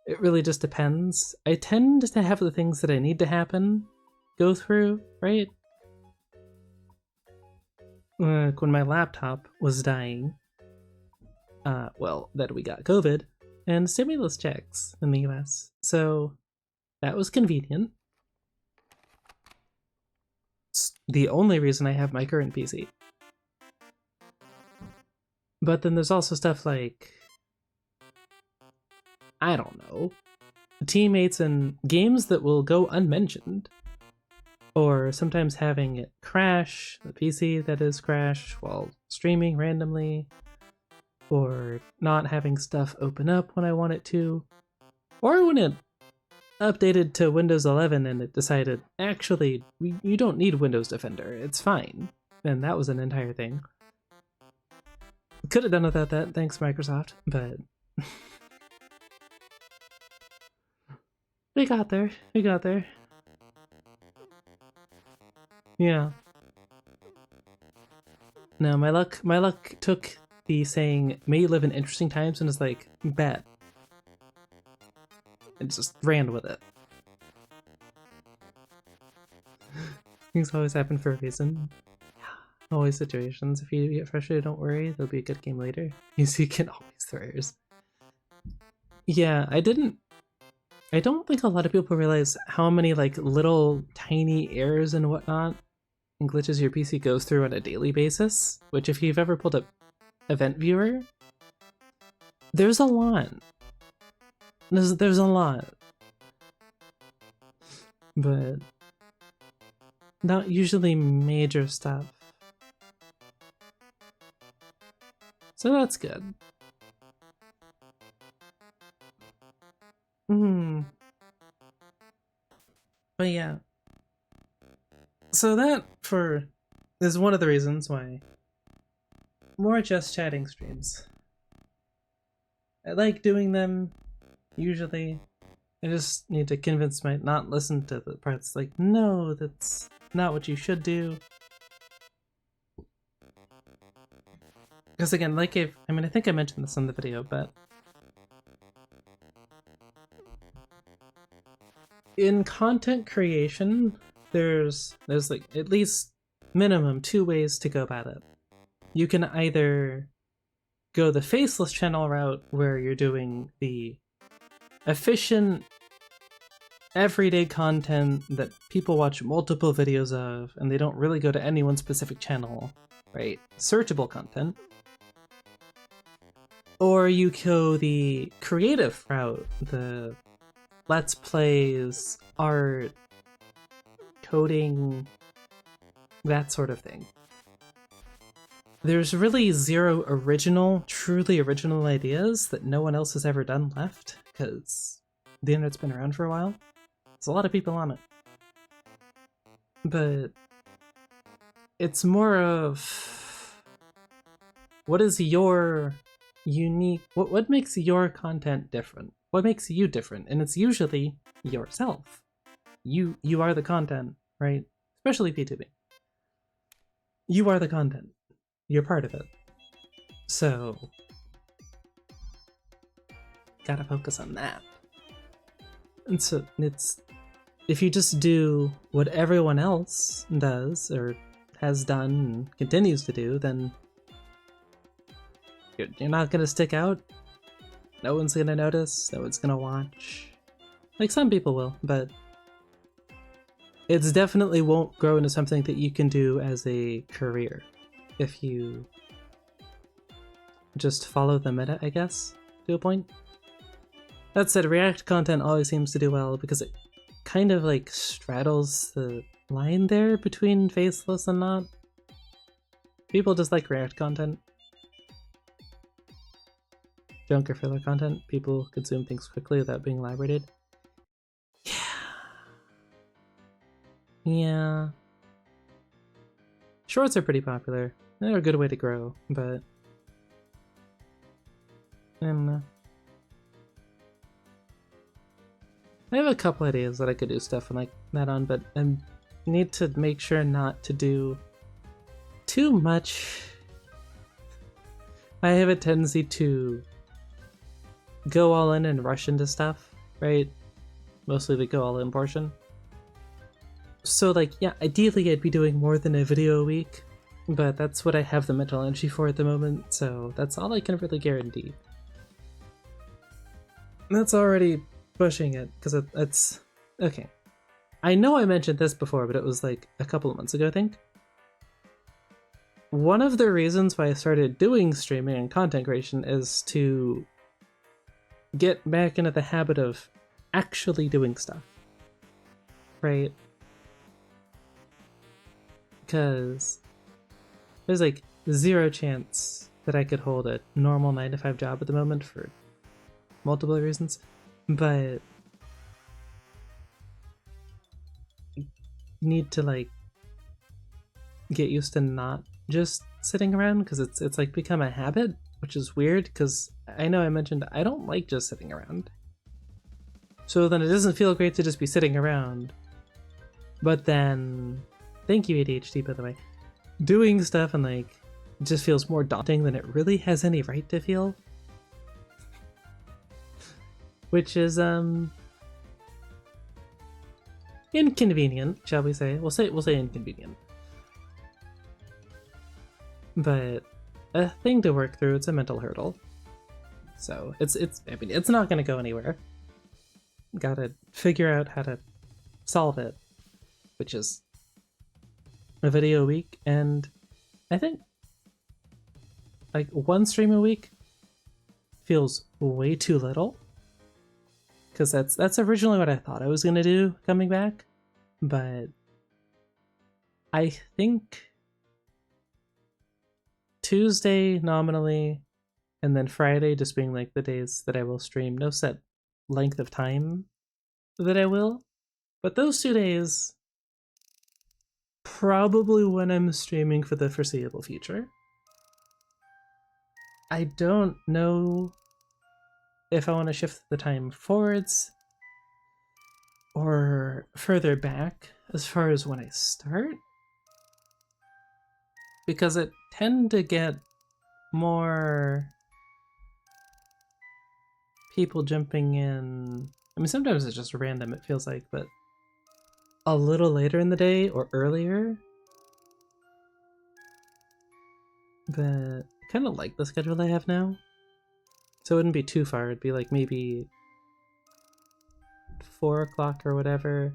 It really just depends. I tend to have the things that I need to happen go through, right? Like when my laptop was dying, well, that we got COVID, and stimulus checks in the US. So that was convenient. It's the only reason I have my current PC. But then there's also stuff like, I don't know, teammates and games that will go unmentioned. Or sometimes having it crash, the PC that is crash while streaming randomly. Or not having stuff open up when I want it to. Or when it updated to Windows 11 and it decided, actually, you don't need Windows Defender, it's fine. And that was an entire thing. Could have done without that, thanks Microsoft, but... we got there, we got there. Yeah. No, my luck took the saying, may you live in interesting times, and was like, bet. And just ran with it. Things always happen for a reason. Always situations. If you get frustrated, don't worry. There'll be a good game later. You can always throw errors. Yeah, I don't think a lot of people realize how many like little tiny errors and whatnot and glitches your PC goes through on a daily basis. Which, if you've ever pulled up Event Viewer, there's a lot. There's a lot. But not usually major stuff. So that's good. But yeah. So that is one of the reasons why more just chatting streams. I like doing them, usually. I just need to convince not listen to the parts like, no, that's not what you should do. Because again, like I think I mentioned this in the video, but in content creation, there's like at least minimum 2 ways to go about it. You can either go the faceless channel route where you're doing the efficient everyday content that people watch multiple videos of and they don't really go to any one specific channel right? Searchable content. Or you go the creative route, the let's plays, art, coding, that sort of thing. There's really zero original, truly original ideas that no one else has ever done left, because the internet's been around for a while. There's a lot of people on it. But it's more of what is your unique, what makes your content different? What makes you different? And it's usually yourself. You are the content, right? Especially P2B. You are the content. You're part of it. So gotta focus on that. And so it's, if you just do what everyone else does or has done and continues to do, then you're not gonna stick out. No one's gonna notice. No one's gonna watch. Like, some people will, but it's definitely won't grow into something that you can do as a career if you just follow the meta, I guess, to a point. That said, React content always seems to do well because it kind of like straddles the line there between faceless and not. People just like React content. Junk or filler content. People consume things quickly without being elaborated. Yeah. Shorts are pretty popular. They're a good way to grow, but I don't know. I have a couple ideas that I could do stuff like that on, but I need to make sure not to do too much. I have a tendency to go all in and rush into stuff, right? Mostly the go all in portion. So like, yeah, ideally I'd be doing more than a video a week, but that's what I have the mental energy for at the moment, so that's all I can really guarantee. That's already pushing it, because it's... Okay. I know I mentioned this before, but it was like a couple of months ago, I think. One of the reasons why I started doing streaming and content creation is to get back into the habit of actually doing stuff. Right? Because there's like zero chance that I could hold a normal 9-to-5 job at the moment for multiple reasons, but need to like get used to not just sitting around, because it's like become a habit, which is weird because I know I mentioned I don't like just sitting around. So then it doesn't feel great to just be sitting around. But then, thank you ADHD by the way, doing stuff and like it just feels more daunting than it really has any right to feel. Which is inconvenient, shall we say? We'll say inconvenient. But a thing to work through, it's a mental hurdle. So it's I mean, it's not gonna go anywhere. Gotta figure out how to solve it, which is a video a week, and I think like one stream a week feels way too little, because that's originally what I thought I was gonna do coming back, but I think Tuesday nominally, and then Friday just being like the days that I will stream. No set length of time that I will, but those 2 days probably when I'm streaming for the foreseeable future. I don't know if I want to shift the time forwards or further back as far as when I start, because it tend to get more people jumping in. I mean, sometimes it's just random, it feels like, but a little later in the day or earlier. But I kind of like the schedule I have now. So it wouldn't be too far, it'd be like maybe 4 o'clock or whatever,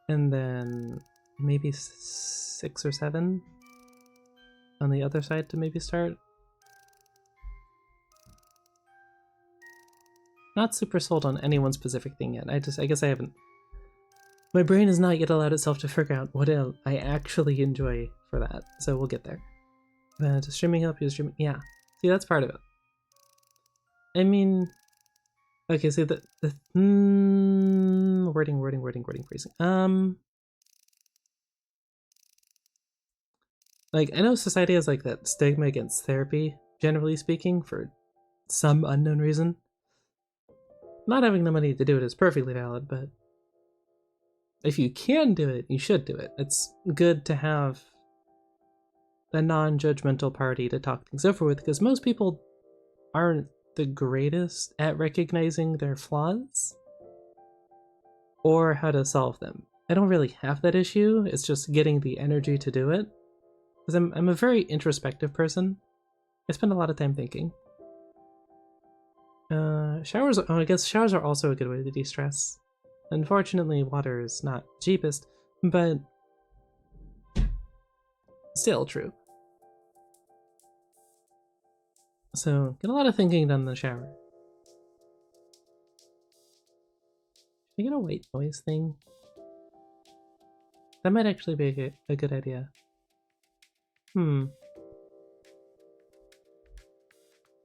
and then maybe 6 or 7. on the other side to maybe start. Not super sold on any one specific thing yet. I guess I haven't. My brain has not yet allowed itself to figure out what I actually enjoy for that. So we'll get there. Does streaming help you streaming? Yeah. See, that's part of it. I mean, okay. See the wording phrasing. Like I know society has like that stigma against therapy, generally speaking, for some unknown reason. Not having the money to do it is perfectly valid, but if you can do it, you should do it. It's good to have a non-judgmental party to talk things over with, because most people aren't the greatest at recognizing their flaws or how to solve them. I don't really have that issue, it's just getting the energy to do it. Because I'm a very introspective person. I spend a lot of time thinking. Showers, I guess showers are also a good way to de-stress. Unfortunately, water is not cheapest, but still true. So, get a lot of thinking done in the shower. Should I get a white noise thing? That might actually be a good idea.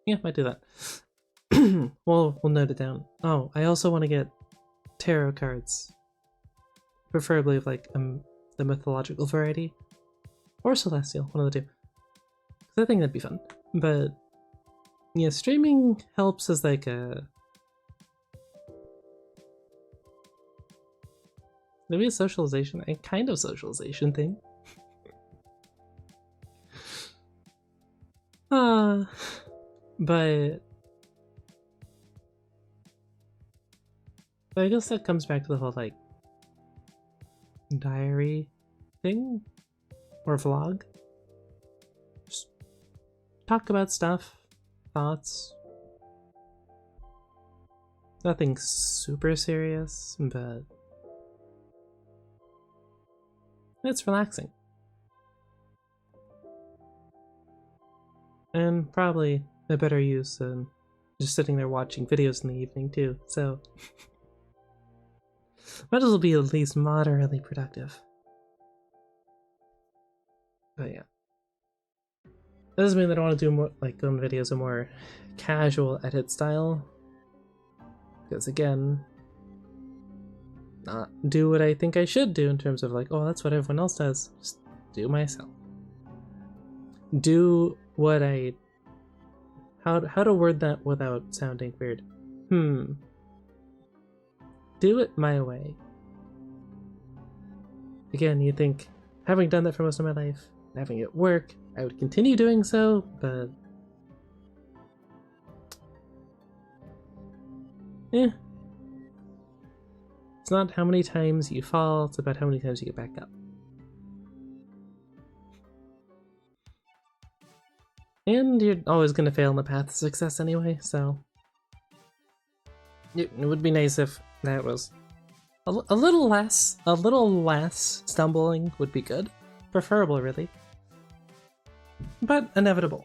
Yeah, might do that. We'll note it down. Oh, I also want to get tarot cards. Preferably of like the mythological variety. Or celestial, one of the two. Because I think that'd be fun. But yeah, streaming helps as like a... maybe a socialization, a kind of socialization thing. But I guess that comes back to the whole like diary thing or vlog. Just talk about stuff, thoughts. Nothing super serious, but it's relaxing. And probably a better use than just sitting there watching videos in the evening too, so might as well be at least moderately productive. But yeah. That doesn't mean that I want to do more like on videos a more casual edit style. Because again, not do what I think I should do in terms of like, oh, that's what everyone else does. Just do myself. Do what I... How to word that without sounding weird? Do it my way. Again, you think, having done that for most of my life, having it work, I would continue doing so, but... It's not how many times you fall, it's about how many times you get back up. And you're always going to fail on the path to success anyway, so... It would be nice if that was a little less stumbling would be good. Preferable, really. But inevitable.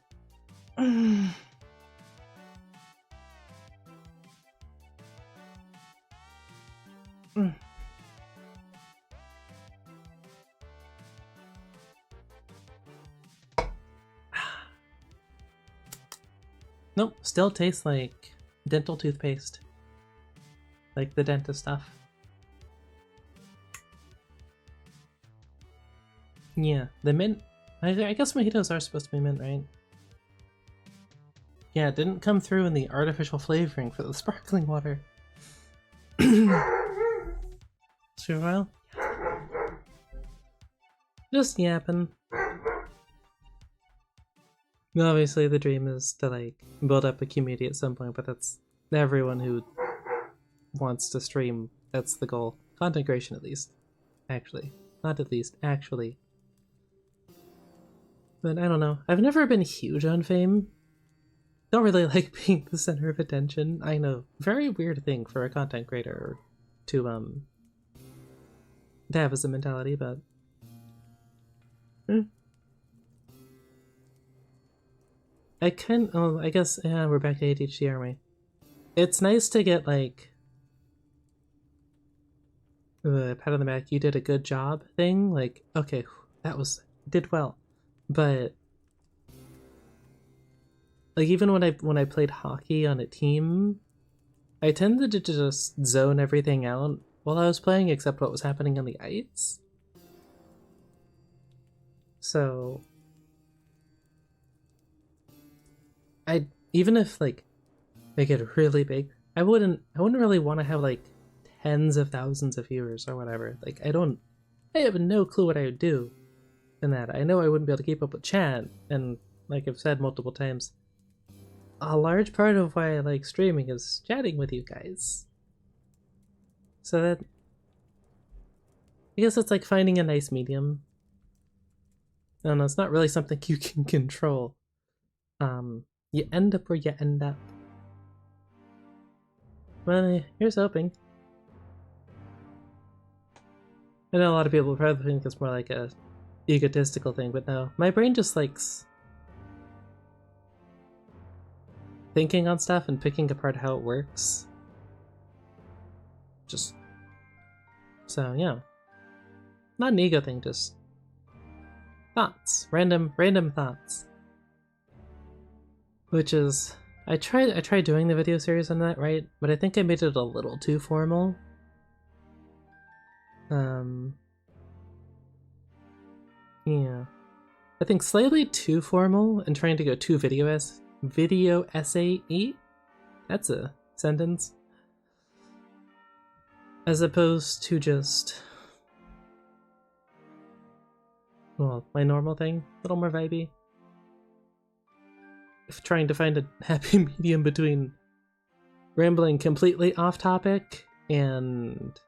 Nope, still tastes like dental toothpaste. Like the dentist stuff. Yeah, the mint. I guess mojitos are supposed to be mint, right? Yeah, it didn't come through in the artificial flavoring for the sparkling water. Sure, well. Just yapping. Obviously, the dream is to like build up a community at some point, but that's everyone who wants to stream. That's the goal. Content creation, at least. Actually, not at least. Actually. But I don't know. I've never been huge on fame. Don't really like being the center of attention. I know, very weird thing for a content creator to have as a mentality, but I guess, yeah, we're back to ADHD, aren't we? It's nice to get, like, the pat on the back, you did a good job thing. Like, okay, did well. But, like, even when I played hockey on a team, I tended to just zone everything out while I was playing except what was happening on the ice. So, even if, like, make it really big, I wouldn't really want to have, like, tens of thousands of viewers or whatever. Like, I have no clue what I would do in that. I know I wouldn't be able to keep up with chat, and like I've said multiple times, a large part of why I like streaming is chatting with you guys. So that, I guess it's like finding a nice medium. I don't know, it's not really something you can control. You end up where you end up. Well, here's hoping. I know a lot of people probably think it's more like a egotistical thing, but no. My brain just likes thinking on stuff and picking apart how it works. Just so yeah. Not an ego thing, just thoughts. Random thoughts. Which is I tried doing the video series on that, right? But I think I made it a little too formal. Yeah. I think slightly too formal and trying to go too video essay-y. That's a sentence. As opposed to just, well, my normal thing, a little more vibey. Trying to find a happy medium between rambling completely off topic and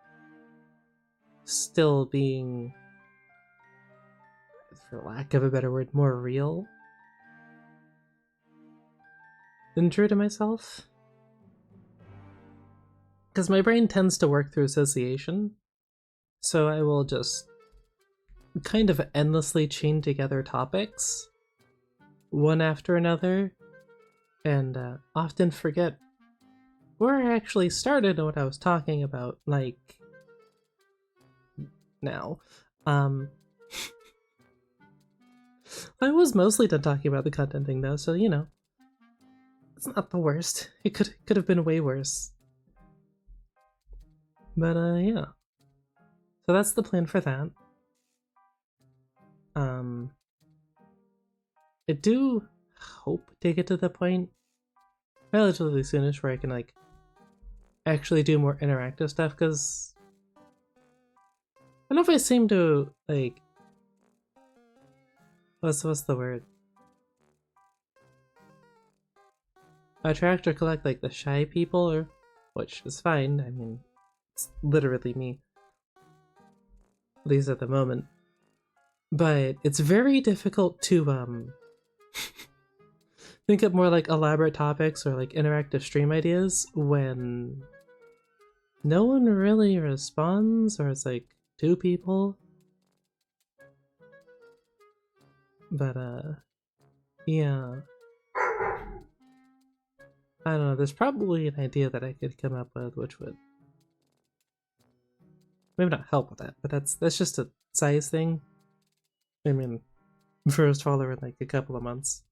still being, for lack of a better word, more real than true to myself. Because my brain tends to work through association, so I will just kind of endlessly chain together topics, one after another, and often forget where I actually started and what I was talking about, like, now. I was mostly done talking about the content thing though, so you know, it's not the worst. It could have been way worse. But yeah. So that's the plan for that. I do hope to get to the point relatively soonish where I can like actually do more interactive stuff, because I don't know if I seem to like what's the word? Attract or collect like the shy people, or which is fine. I mean, it's literally me, at least at the moment. But it's very difficult to think of more like elaborate topics or like interactive stream ideas when no one really responds, or it's like two people. But yeah, I don't know, there's probably an idea that I could come up with which would maybe not help with that, but that's just a size thing. I mean, first follower in like a couple of months.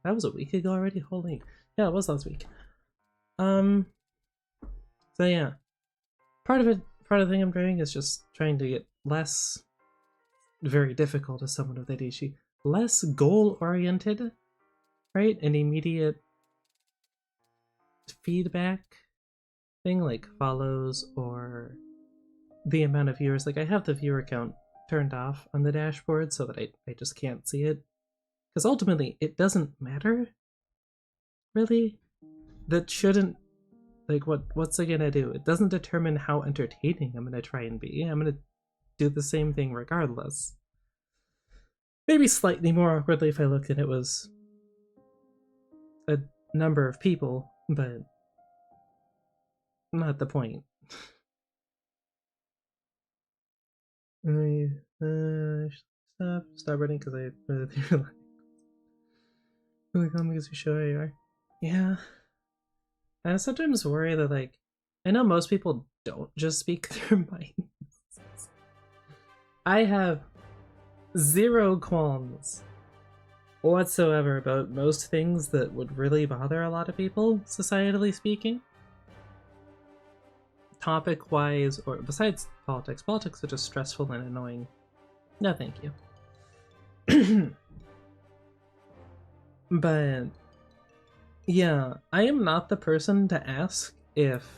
That was a week ago already? Holy, yeah, it was last week. So yeah, part of the thing I'm doing is just trying to get less, very difficult as someone with ADHD, less goal oriented, right? An immediate feedback thing like follows or the amount of viewers. Like I have the viewer count turned off on the dashboard so that I just can't see it, because ultimately it doesn't matter really. That shouldn't, like, what's it gonna do? It doesn't determine how entertaining I'm gonna try and be. I'm gonna do the same thing regardless. Maybe slightly more awkwardly if I looked and it was a number of people, but not the point. Stop running because I really Really calm because you show how you are. Yeah. I sometimes worry that, like, I know most people don't just speak their minds. I have zero qualms whatsoever about most things that would really bother a lot of people, societally speaking. Topic wise, or besides politics, politics are just stressful and annoying. No, thank you. But yeah, I am not the person to ask if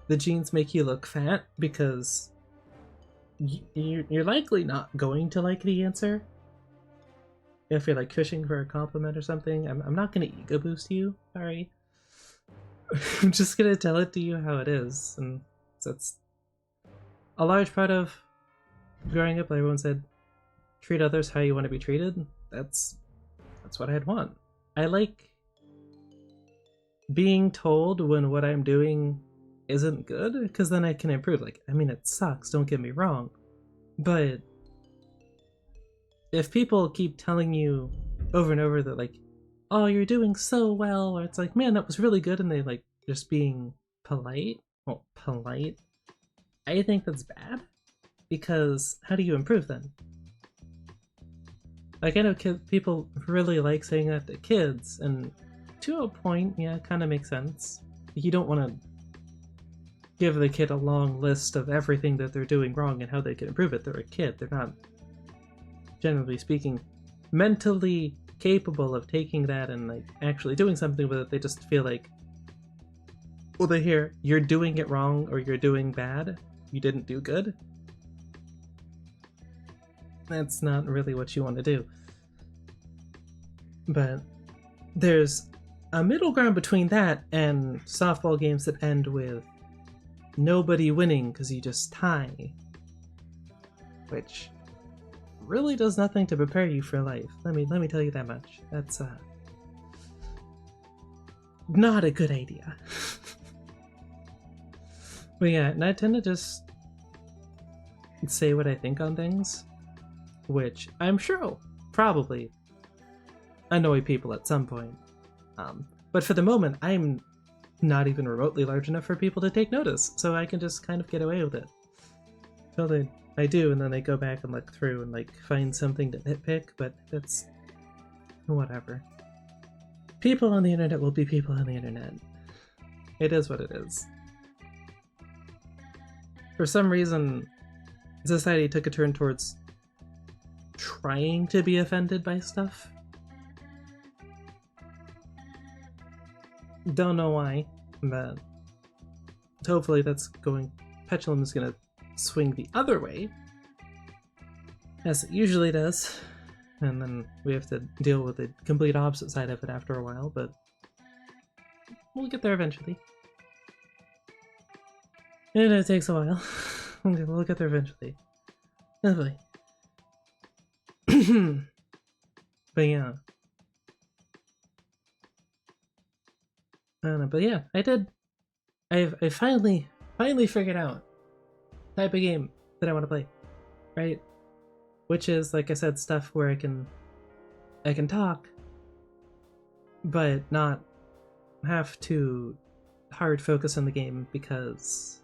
the jeans make you look fat because you're likely not going to like the answer. If you're like fishing for a compliment or something, I'm not gonna ego boost you. Sorry, I'm just gonna tell it to you how it is, and that's a large part of growing up. Everyone said, "Treat others how you want to be treated." That's what I'd want. I like being told when what I'm doing isn't good, because then I can improve. Like, I mean, it sucks, don't get me wrong, but if people keep telling you over and over that, like, oh, you're doing so well, or it's like, man, that was really good, and they like just being polite, well, polite, I think that's bad, because how do you improve then? Like, I know people really like saying that to kids, and to a point, yeah, it kind of makes sense. You don't want to give the kid a long list of everything that they're doing wrong and how they can improve it. They're a kid. They're not, generally speaking, mentally capable of taking that and like actually doing something with it. They just feel like, well, they hear you're doing it wrong or you're doing bad. You didn't do good. That's not really what you want to do. But there's a middle ground between that and softball games that end with nobody winning because you just tie, which really does nothing to prepare you for life. Let me tell you that much. That's not a good idea. But yeah, and I tend to just say what I think on things, which I'm sure will probably annoy people at some point. But for the moment, I'm not even remotely large enough for people to take notice, so I can just kind of get away with it. Until I do, and then they go back and look through and like find something to nitpick, but that's whatever. People on the internet will be people on the internet. It is what it is. For some reason, society took a turn towards trying to be offended by stuff. Don't know why, but hopefully that's going. Pendulum is gonna swing the other way, as it usually does, and then we have to deal with the complete opposite side of it after a while, but we'll get there eventually. And it takes a while. Okay, we'll get there eventually. Hopefully. But yeah. I don't know, but yeah, I did. I finally figured out the type of game that I want to play, right? Which is, like I said, stuff where I can talk, but not have to hard focus on the game, because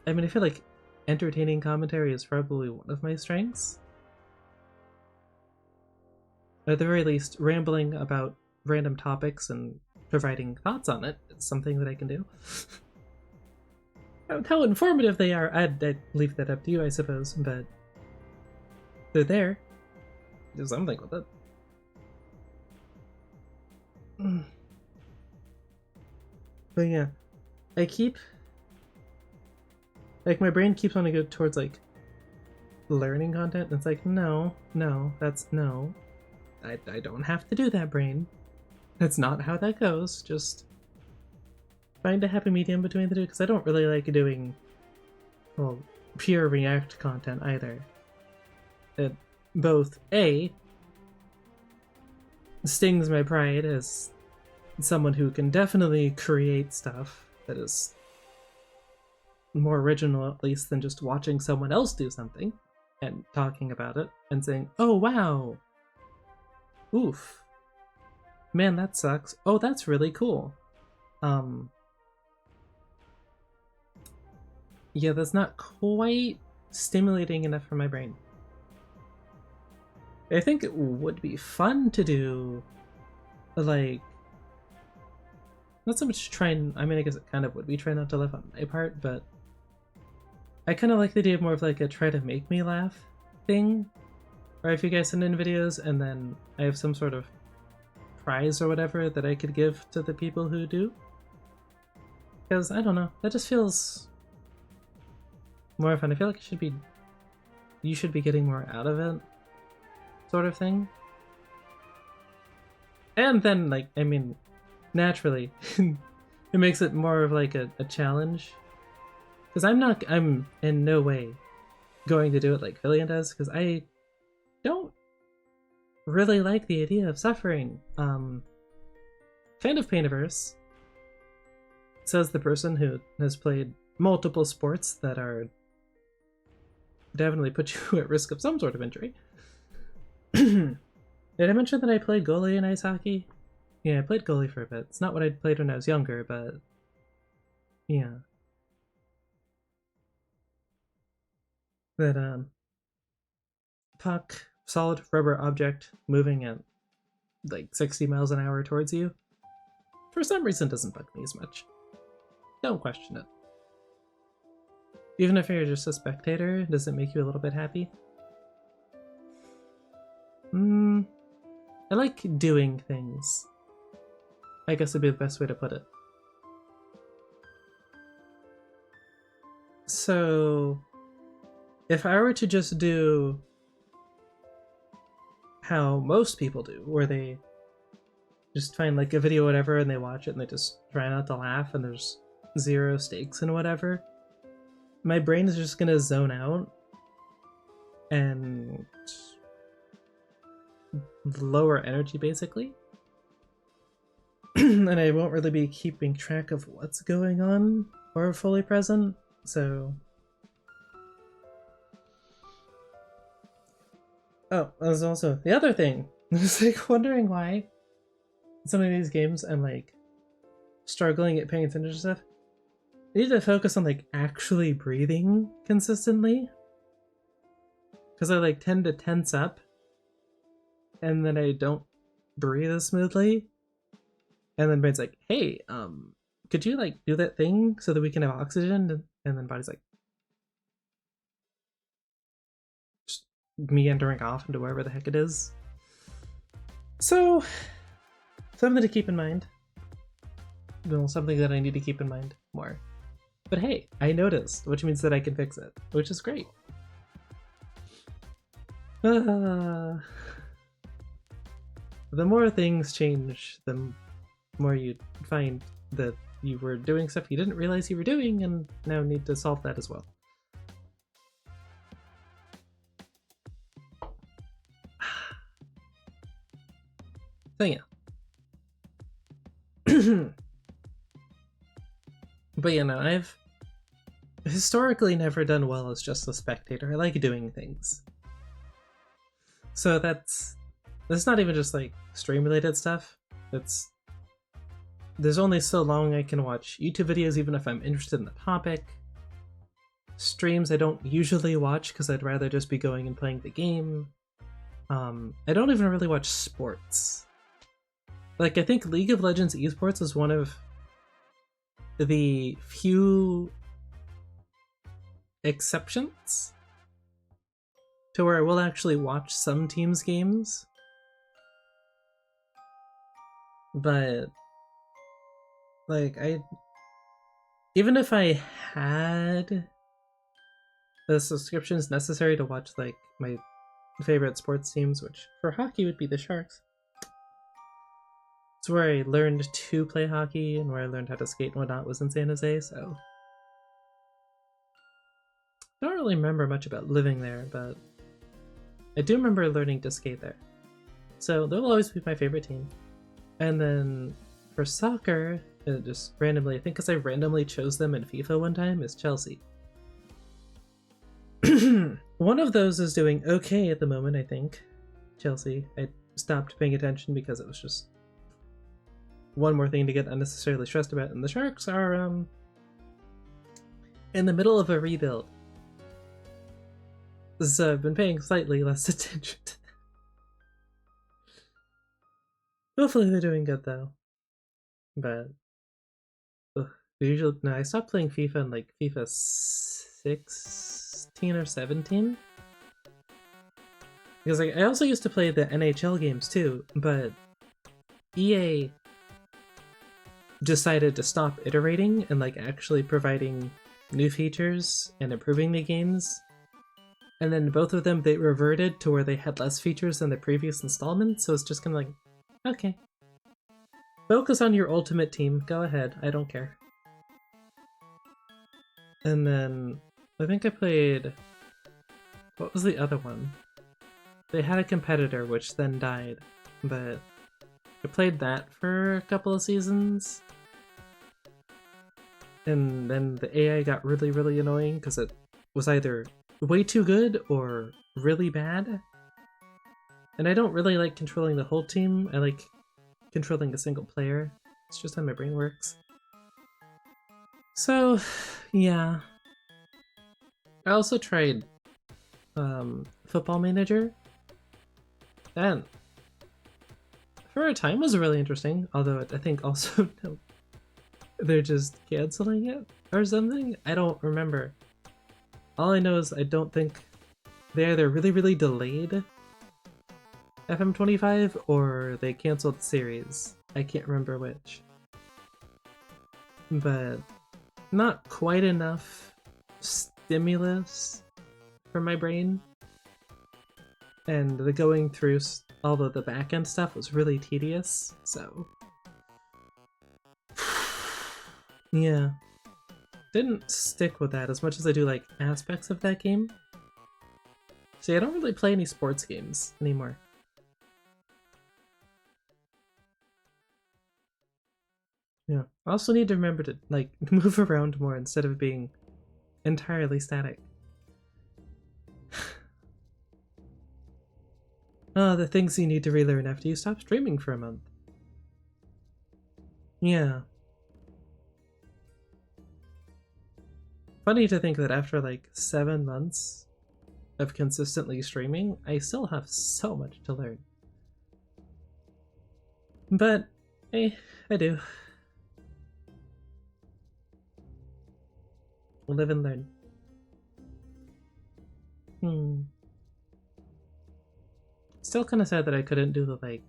I mean, I feel like entertaining commentary is probably one of my strengths. At the very least, rambling about random topics and providing thoughts on it is something that I can do. How informative they are, I'd leave that up to you, I suppose, but they're there. Do something with it. But yeah, I keep, like, my brain keeps wanting to go towards like learning content, and it's like, no, that's no. I don't have to do that, brain. That's not how that goes. Just find a happy medium between the two, because I don't really like doing, well, pure React content either. It both A, stings my pride as someone who can definitely create stuff that is more original, at least, than just watching someone else do something and talking about it and saying, oh wow, oof, Man, that sucks. Oh, that's really cool. Yeah, that's not quite stimulating enough for my brain. I think it would be fun to do, like, not so much try and, I mean, I guess it kind of would be try not to laugh on my part, but I kind of like the idea of more of like a try to make me laugh thing. Or if you guys send in videos and then I have some sort of prize or whatever that I could give to the people who do. Because, I don't know, that just feels more fun. I feel like you should be getting more out of it, sort of thing. And then, like, I mean, naturally, it makes it more of like a challenge. Because I'm in no way going to do it like Villian does, because I don't really like the idea of suffering. Fan of Painiverse, says the person who has played multiple sports that are definitely put you at risk of some sort of injury. Did I mention that I played goalie in ice hockey? Yeah, I played goalie for a bit. It's not what I played when I was younger, but yeah. That puck, solid rubber object moving at like 60 miles an hour towards you, for some reason doesn't bug me as much. Don't question it. Even if you're just a spectator, does it make you a little bit happy? I like doing things, I guess would be the best way to put it. So, if I were to just do how most people do, where they just find like a video or whatever and they watch it and they just try not to laugh and there's zero stakes and whatever, my brain is just gonna zone out and lower energy basically. And I won't really be keeping track of what's going on or fully present, so... Oh, that was also the other thing. I was like wondering why some of these games I'm like struggling at paying attention to stuff. I need to focus on like actually breathing consistently, because I like tend to tense up and then I don't breathe as smoothly, and then brain's like, hey, could you like do that thing so that we can have oxygen? And then body's like just meandering off into wherever the heck it is. So something to keep in mind. Well, something that I need to keep in mind more. But hey, I noticed, which means that I can fix it, which is great. The more things change, the more you find that you were doing stuff you didn't realize you were doing and now need to solve that as well. So yeah. But you know, I've historically never done well as just a spectator. I like doing things. So that's not even just like stream related stuff. There's only so long I can watch YouTube videos even if I'm interested in the topic. Streams I don't usually watch because I'd rather just be going and playing the game. I don't even really watch sports. Like, I think League of Legends esports is one of the few exceptions to where I will actually watch some teams' games. But, like, even if I had the subscriptions necessary to watch, like, my favorite sports teams, which for hockey would be the Sharks. It's where I learned to play hockey and where I learned how to skate and whatnot was in San Jose, so... I don't really remember much about living there, but I do remember learning to skate there. So they'll always be my favorite team. And then for soccer, just randomly, I think because I randomly chose them in FIFA one time, is Chelsea. One of those is doing okay at the moment, I think. Chelsea. I stopped paying attention because it was just one more thing to get unnecessarily stressed about. And the Sharks are in the middle of a rebuild. So I've been paying slightly less attention to that. Hopefully they're doing good though. But usually, no, I stopped playing FIFA in like FIFA 16 or 17. Because like, I also used to play the NHL games too, but EA decided to stop iterating and like actually providing new features and improving the games. And then both of them, they reverted to where they had less features than the previous installment, so it's just kind of like, okay. Focus on your ultimate team, go ahead, I don't care. And then, I think I played... What was the other one? They had a competitor which then died, but I played that for a couple of seasons. And then the AI got really, really annoying because it was either way too good or really bad. And I don't really like controlling the whole team, I like controlling a single player. It's just how my brain works. So, yeah. I also tried Football Manager. And for a time was really interesting, although I think also no, they're just canceling it or something? I don't remember. All I know is I don't think they either really, really delayed FM25 or they canceled the series. I can't remember which. But not quite enough stimulus for my brain. And the going through all of the back-end stuff was really tedious, so... yeah. Didn't stick with that as much as I do like aspects of that game. See, I don't really play any sports games anymore. Yeah. I also need to remember to like move around more instead of being entirely static. The things you need to relearn after you stop streaming for a month. Yeah. Funny to think that after like 7 months of consistently streaming, I still have so much to learn. But, hey, I do. We'll live and learn. Still kind of sad that I couldn't do the, like,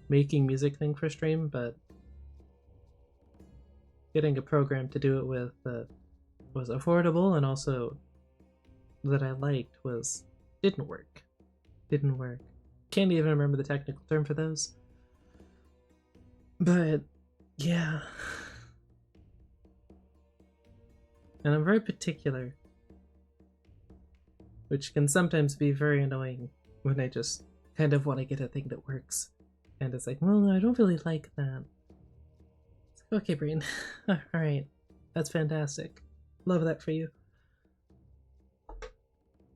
making music thing for stream, but getting a program to do it with that was affordable and also that I liked didn't work. Didn't work. Can't even remember the technical term for those. But, yeah. And I'm very particular, which can sometimes be very annoying when I just kind of want to get a thing that works. And it's like, well, I don't really like that. It's like, okay, brain. Alright. That's fantastic. Love that for you.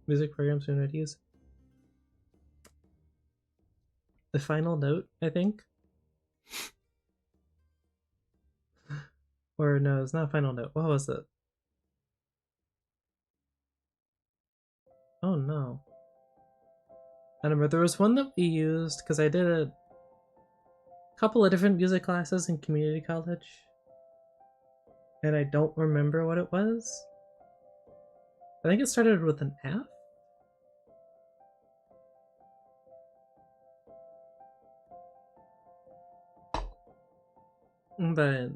Music programs we know how to use. The final note, I think. Or no, it's not final note. What was it? Oh no. I remember there was one that we used because I did a couple of different music classes in community college. And I don't remember what it was. I think it started with an F? But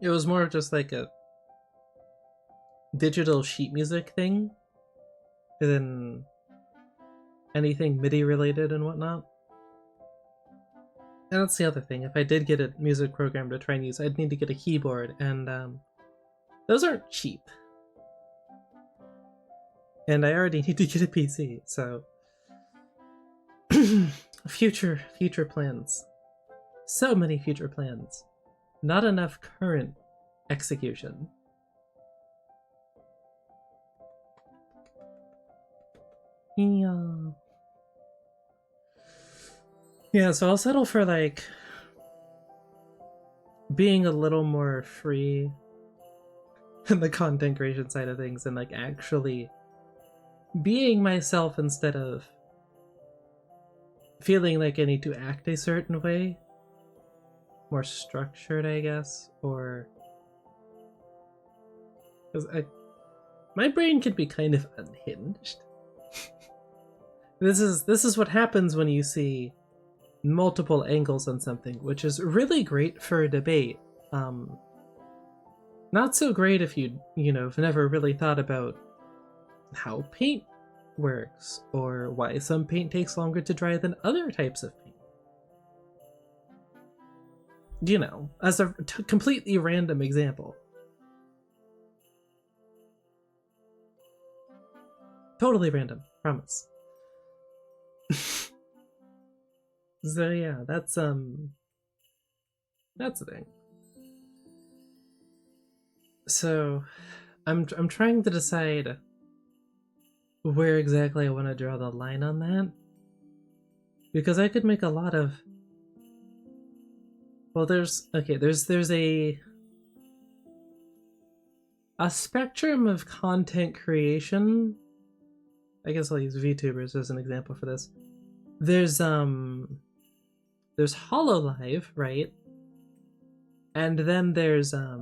it was more of just like a digital sheet music thing than anything MIDI related and whatnot. And that's the other thing. If I did get a music program to try and use, I'd need to get a keyboard, and those aren't cheap. And I already need to get a PC, so future plans. So many future plans. Not enough current execution. Yeah, so I'll settle for like being a little more free in the content creation side of things and like actually being myself instead of feeling like I need to act a certain way, more structured, I guess, or because my brain can be kind of unhinged. This is what happens when you see multiple angles on something, which is really great for a debate. Not so great if have never really thought about how paint works or why some paint takes longer to dry than other types of paint. As a completely random example. Totally random, promise. So yeah, that's the thing. So I'm trying to decide where exactly I want to draw the line on that, because I could make a lot of there's a spectrum of content creation. I guess I'll use VTubers as an example for this. There's Hololive, right? And then there's I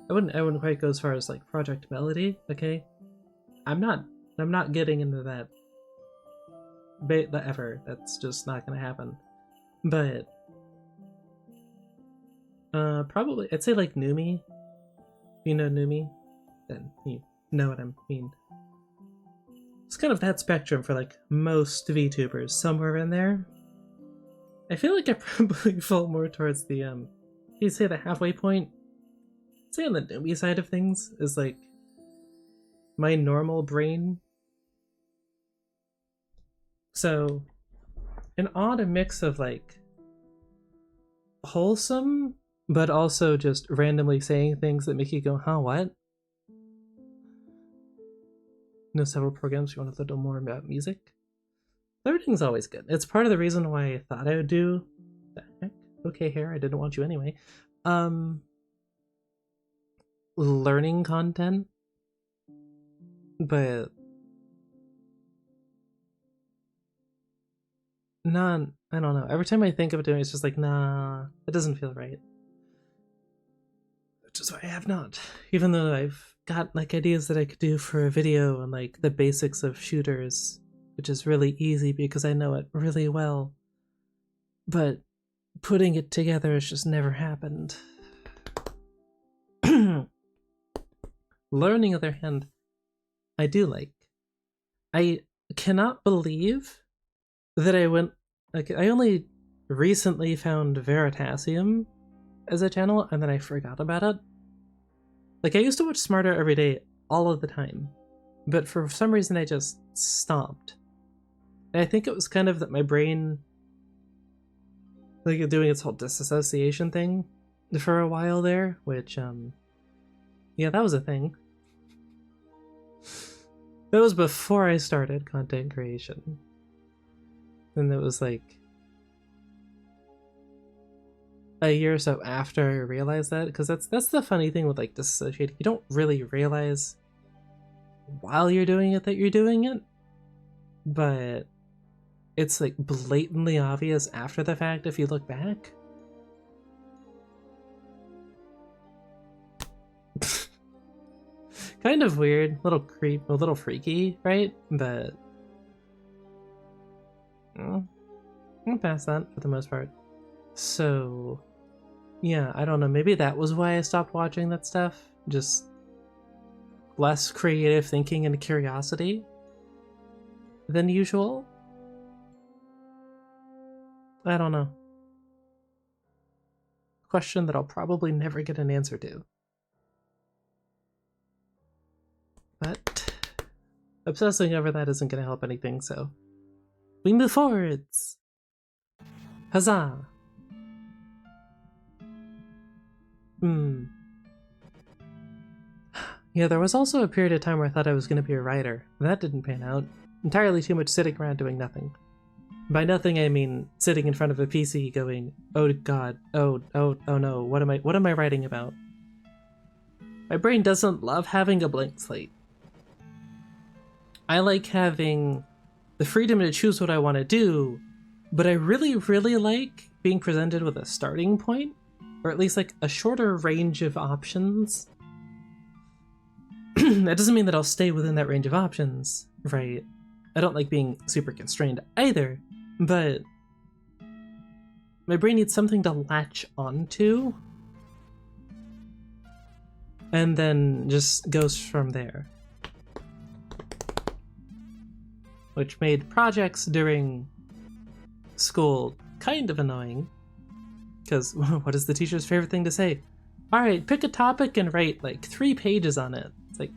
wouldn't quite go as far as like Project Melody, okay? I'm not getting into that ever. That's just not gonna happen. But probably I'd say like Numi. If you know Numi, then you know what I mean. It's kind of that spectrum for like most VTubers, somewhere in there. I feel like I probably fall more towards the you say the halfway point. I'd say on the Numi side of things is like my normal brain. So an odd mix of like wholesome but also just randomly saying things that make you go, huh, what? Know several programs you want to learn more about music. Learning's always good. It's part of the reason why I thought I would do the heck? Okay, hair, I didn't want you anyway. Learning content. But I don't know. Every time I think of doing it, it's just like, nah, it doesn't feel right. Which is why I have not. Even though I've got like ideas that I could do for a video and like the basics of shooters, which is really easy because I know it really well. But putting it together has just never happened. Learning, on the other hand, I do like. I cannot believe that I only recently found Veritasium as a channel and then I forgot about it. Like, I used to watch Smarter every day all of the time, but for some reason I just stopped. And I think it was kind of that my brain, like, doing its whole disassociation thing for a while there, which, yeah, that was a thing. That was before I started content creation. And it was like a year or so after I realized that, because that's the funny thing with like disassociating. You don't really realize while you're doing it that you're doing it, but it's like blatantly obvious after the fact if you look back. Kind of weird, a little freaky, right? But I'm past that for the most part. So yeah, I don't know, maybe that was why I stopped watching that stuff. Just less creative thinking and curiosity than usual. I don't know. Question that I'll probably never get an answer to. But obsessing over that isn't going to help anything, so we move forwards. Huzzah! Yeah, there was also a period of time where I thought I was going to be a writer. That didn't pan out. Entirely too much sitting around doing nothing. By nothing I mean sitting in front of a PC going, oh god, oh no, what am I writing about? My brain doesn't love having a blank slate. I like having the freedom to choose what I want to do, but I really like being presented with a starting point, or at least like a shorter range of options. That doesn't mean that I'll stay within that range of options, right? I don't like being super constrained either, but my brain needs something to latch onto, and then just goes from there. Which made projects during school kind of annoying, because what is the teacher's favorite thing to say? Alright, pick a topic and write like 3 pages on it. It's like,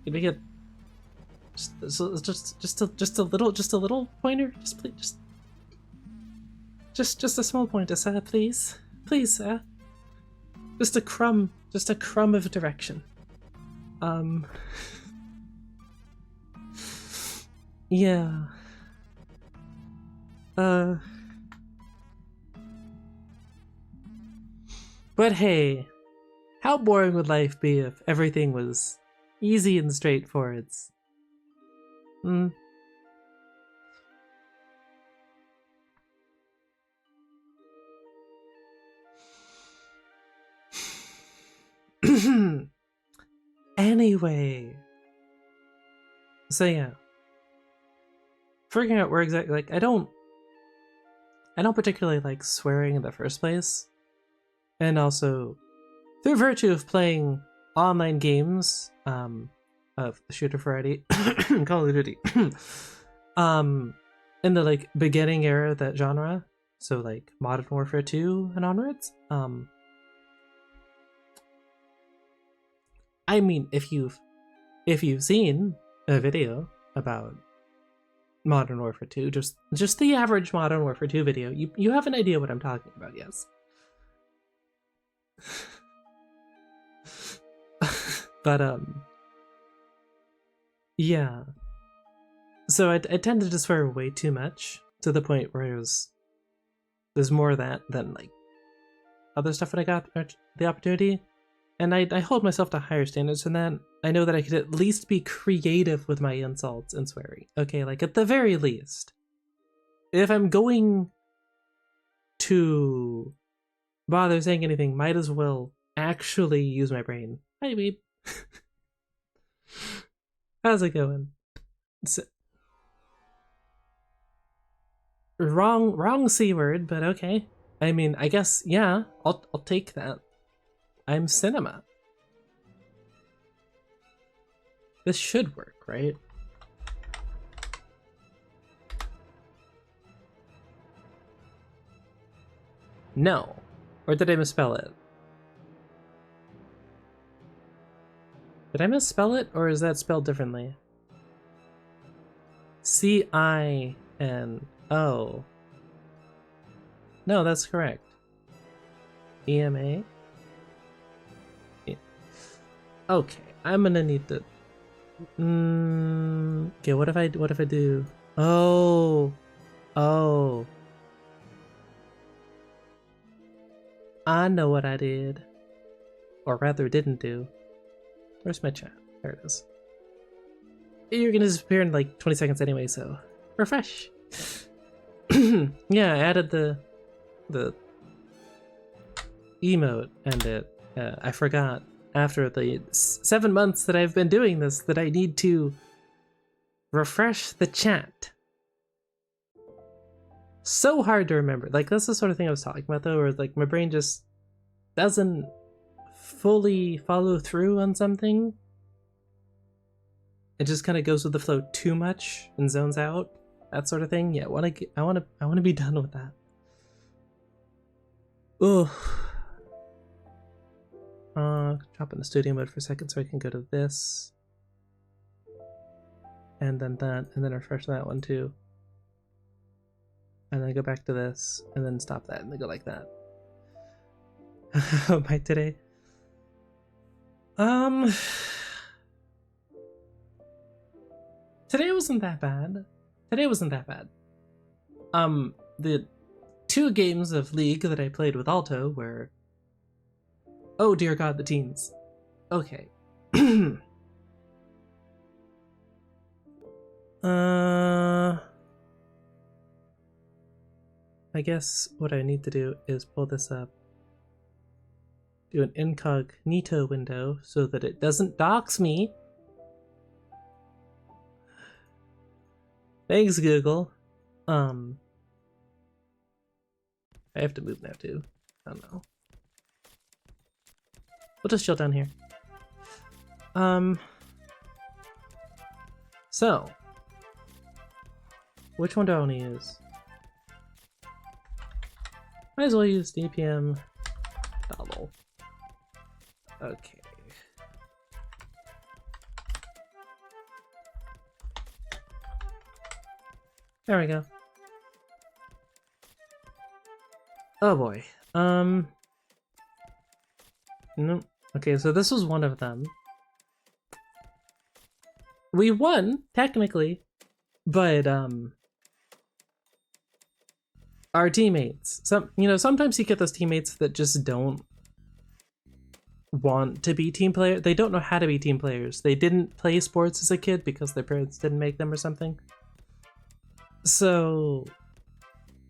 can we get just a little pointer? Just a small pointer, sir, please. Please, sir. Just a crumb of direction. Yeah. But hey, how boring would life be if everything was easy and straightforward? Anyway. So yeah. Figuring out where exactly, like, I don't particularly like swearing in the first place. And also, through virtue of playing online games, of the shooter variety, Call of Duty, in the like beginning era of that genre, so like Modern Warfare 2 and onwards, I mean, if you've seen a video about Modern Warfare 2, just the average Modern Warfare 2 video, you have an idea what I'm talking about, yes. But yeah. So I tended to swear way too much, to the point where there's more of that than like other stuff when I got the opportunity. And I hold myself to higher standards than that. I know that I could at least be creative with my insults and swearing. Okay, like at the very least. If I'm going to bother saying anything, might as well actually use my brain. Hi, babe. How's it going? Wrong C word, but okay. I mean, I guess, yeah, I'll take that. I'm cinema. This should work, right? No. Or did I misspell it? Did I misspell it, or is that spelled differently? C-I-N-O. No, that's correct. E-M-A? Okay, I'm gonna need to... okay, what if I do? Oh. I know what I did. Or rather, didn't do. Where's my chat? There it is. You're gonna disappear in like 20 seconds anyway, so refresh. Yeah, I added the emote and I forgot after the 7 months that I've been doing this that I need to refresh the chat. So hard to remember. Like, that's the sort of thing I was talking about though, where like my brain just doesn't fully follow through on something. It just kind of goes with the flow too much and zones out. That sort of thing. Yeah, I want to be done with that. Ugh. Drop in the studio mode for a second so I can go to this. And then that, and then refresh that one too. And then go back to this, and then stop that, and then go like that. How am I today? Today wasn't that bad. today wasn't that bad. The 2 games of League that I played with Alto were, oh dear god, the teams. Okay. I guess what I need to do is pull this up, do an incognito window so that it doesn't dox me. Thanks, Google. I have to move now too. I don't know. We'll just chill down here. So which one do I want to use? Might as well use DPM double. Okay. There we go. Oh boy. Nope. Okay, so this was one of them. We won, technically, but our teammates. Sometimes you get those teammates that just don't want to be team players. They don't know how to be team players. They didn't play sports as a kid because their parents didn't make them or something. So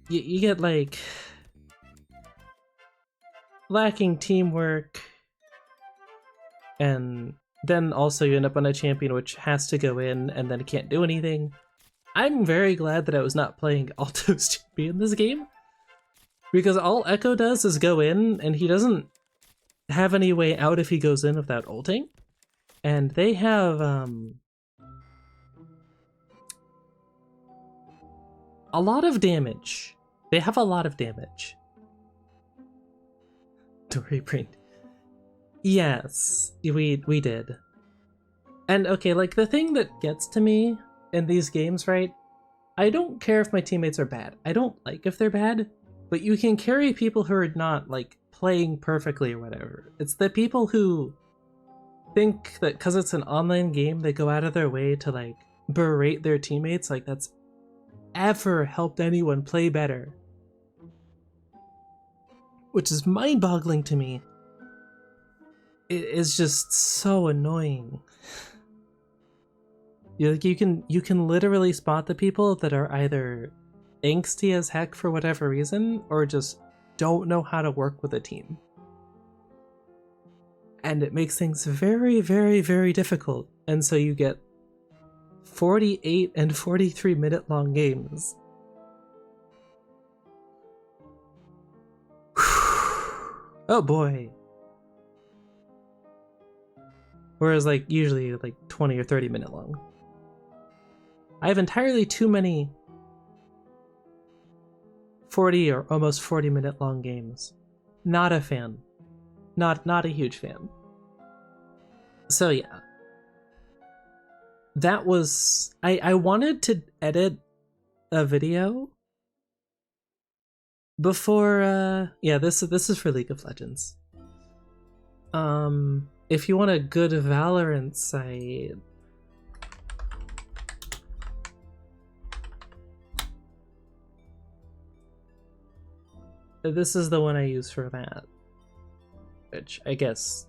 you get like lacking teamwork, and then also you end up on a champion which has to go in and then can't do anything. I'm very glad that I was not playing Alto's champion this game, because all Echo does is go in and he doesn't have any way out if he goes in without ulting. And they have a lot of damage. They have a lot of damage. Dory Brain. Yes, we did. And okay, like the thing that gets to me in these games, right? I don't care if my teammates are bad. I don't like if they're bad, but you can carry people who are not like playing perfectly or whatever. It's the people who think that because it's an online game, they go out of their way to like berate their teammates like that's ever helped anyone play better. Which is mind-boggling to me. It is just so annoying. You can literally spot the people that are either angsty as heck for whatever reason, or just don't know how to work with a team. And it makes things very, very, very difficult. And so you get 48 and 43 minute long games. Oh boy. Whereas like usually like 20 or 30 minute long. I have entirely too many 40 or almost 40 minute long games. Not a fan. Not a huge fan. So yeah. That was I wanted to edit a video before yeah, this is for League of Legends. If you want a good Valorant site, this is the one I use for that, which I guess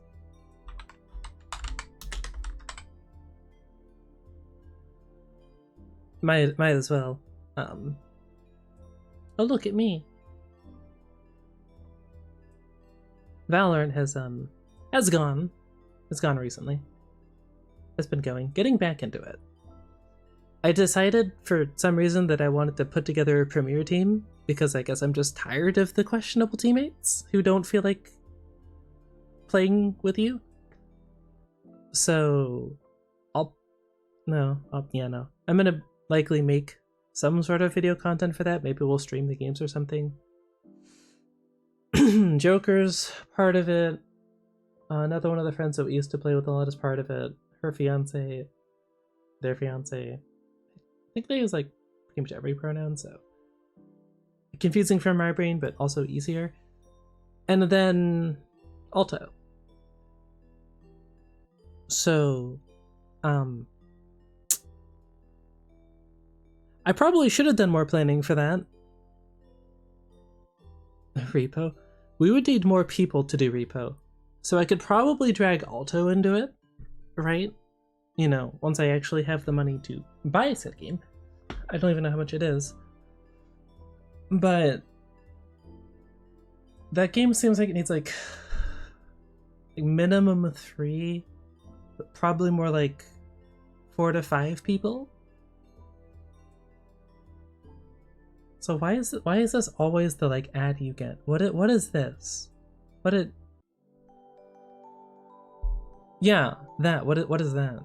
might as well. Oh, look at me. Valorant has gone. It's gone recently. It's been getting back into it. I decided for some reason that I wanted to put together a premier team because I guess I'm just tired of the questionable teammates who don't feel like playing with you. So no. I'm gonna likely make some sort of video content for that. Maybe we'll stream the games or something. Joker's part of it. Another one of the friends that we used to play with a lot is part of it. Her fiance, their fiance. I think they use like pretty much every pronoun, so confusing for my brain, but also easier. And then Alto. So, I probably should have done more planning for that. Repo? We would need more people to do repo. So I could probably drag Alto into it, right? You know, once I actually have the money to buy said game. I don't even know how much it is. But that game seems like it needs like minimum 3, but probably more like 4 to 5 people. So why is this always the like ad you get? What is this? Yeah, that. What is that?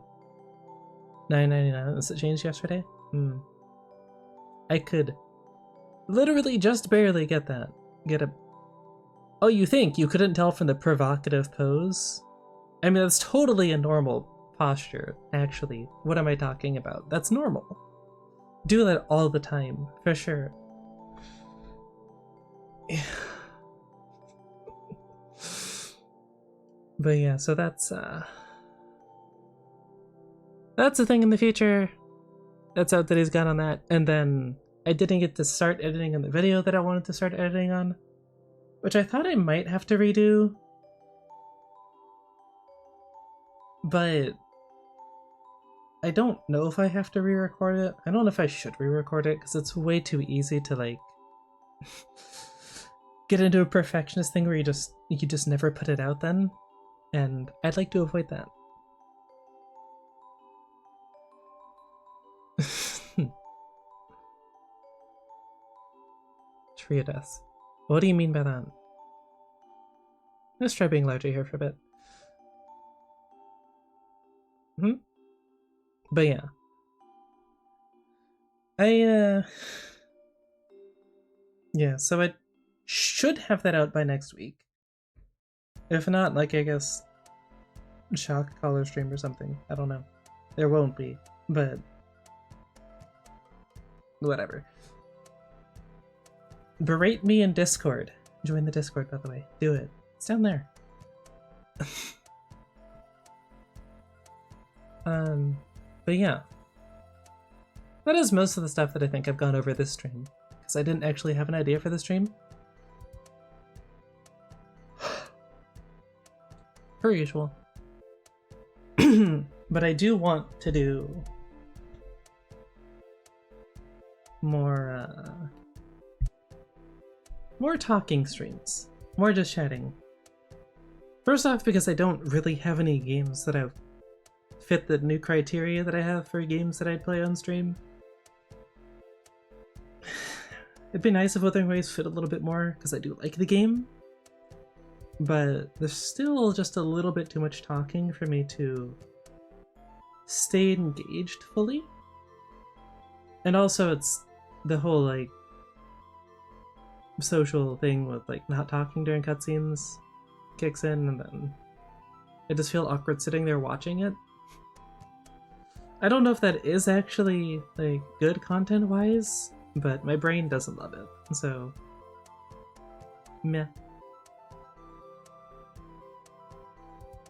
$9.99. Has it changed yesterday? I could literally just barely get that. Oh, you think you couldn't tell from the provocative pose? I mean, that's totally a normal posture, actually. What am I talking about? That's normal. Do that all the time, for sure. But yeah, so that's a thing in the future. That's out that he's got on that. And then I didn't get to start editing on the video that I wanted to start editing on, which I thought I might have to redo. But I don't know if I have to re-record it. I don't know if I should re-record it because it's way too easy to like get into a perfectionist thing where you just never put it out then. And I'd like to avoid that. Tree of death. What do you mean by that? Let's try being larger here for a bit. But yeah. Yeah, so I should have that out by next week. If not, like, I guess shock collar stream or something. I don't know. There won't be, but whatever. Berate me in Discord. Join the Discord, by the way. Do it. It's down there. But yeah. That is most of the stuff that I think I've gone over this stream, because I didn't actually have an idea for the stream. Per usual. But I do want to do more talking streams. More just chatting. First off, because I don't really have any games that have fit the new criteria that I have for games that I'd play on stream. It'd be nice if Wuthering Waves fit a little bit more, because I do like the game. But there's still just a little bit too much talking for me to stay engaged fully. And also it's the whole like social thing with like not talking during cutscenes kicks in, and then I just feel awkward sitting there watching it. I don't know if that is actually like good content wise, but my brain doesn't love it, so meh.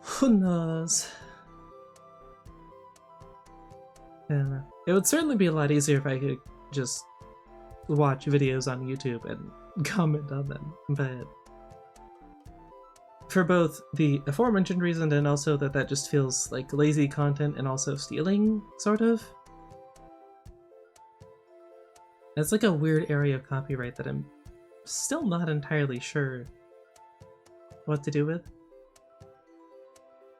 Who knows? Yeah, it would certainly be a lot easier if I could just watch videos on YouTube and comment on them, but for both the aforementioned reason and also that just feels like lazy content and also stealing, sort of. It's like a weird area of copyright that I'm still not entirely sure what to do with.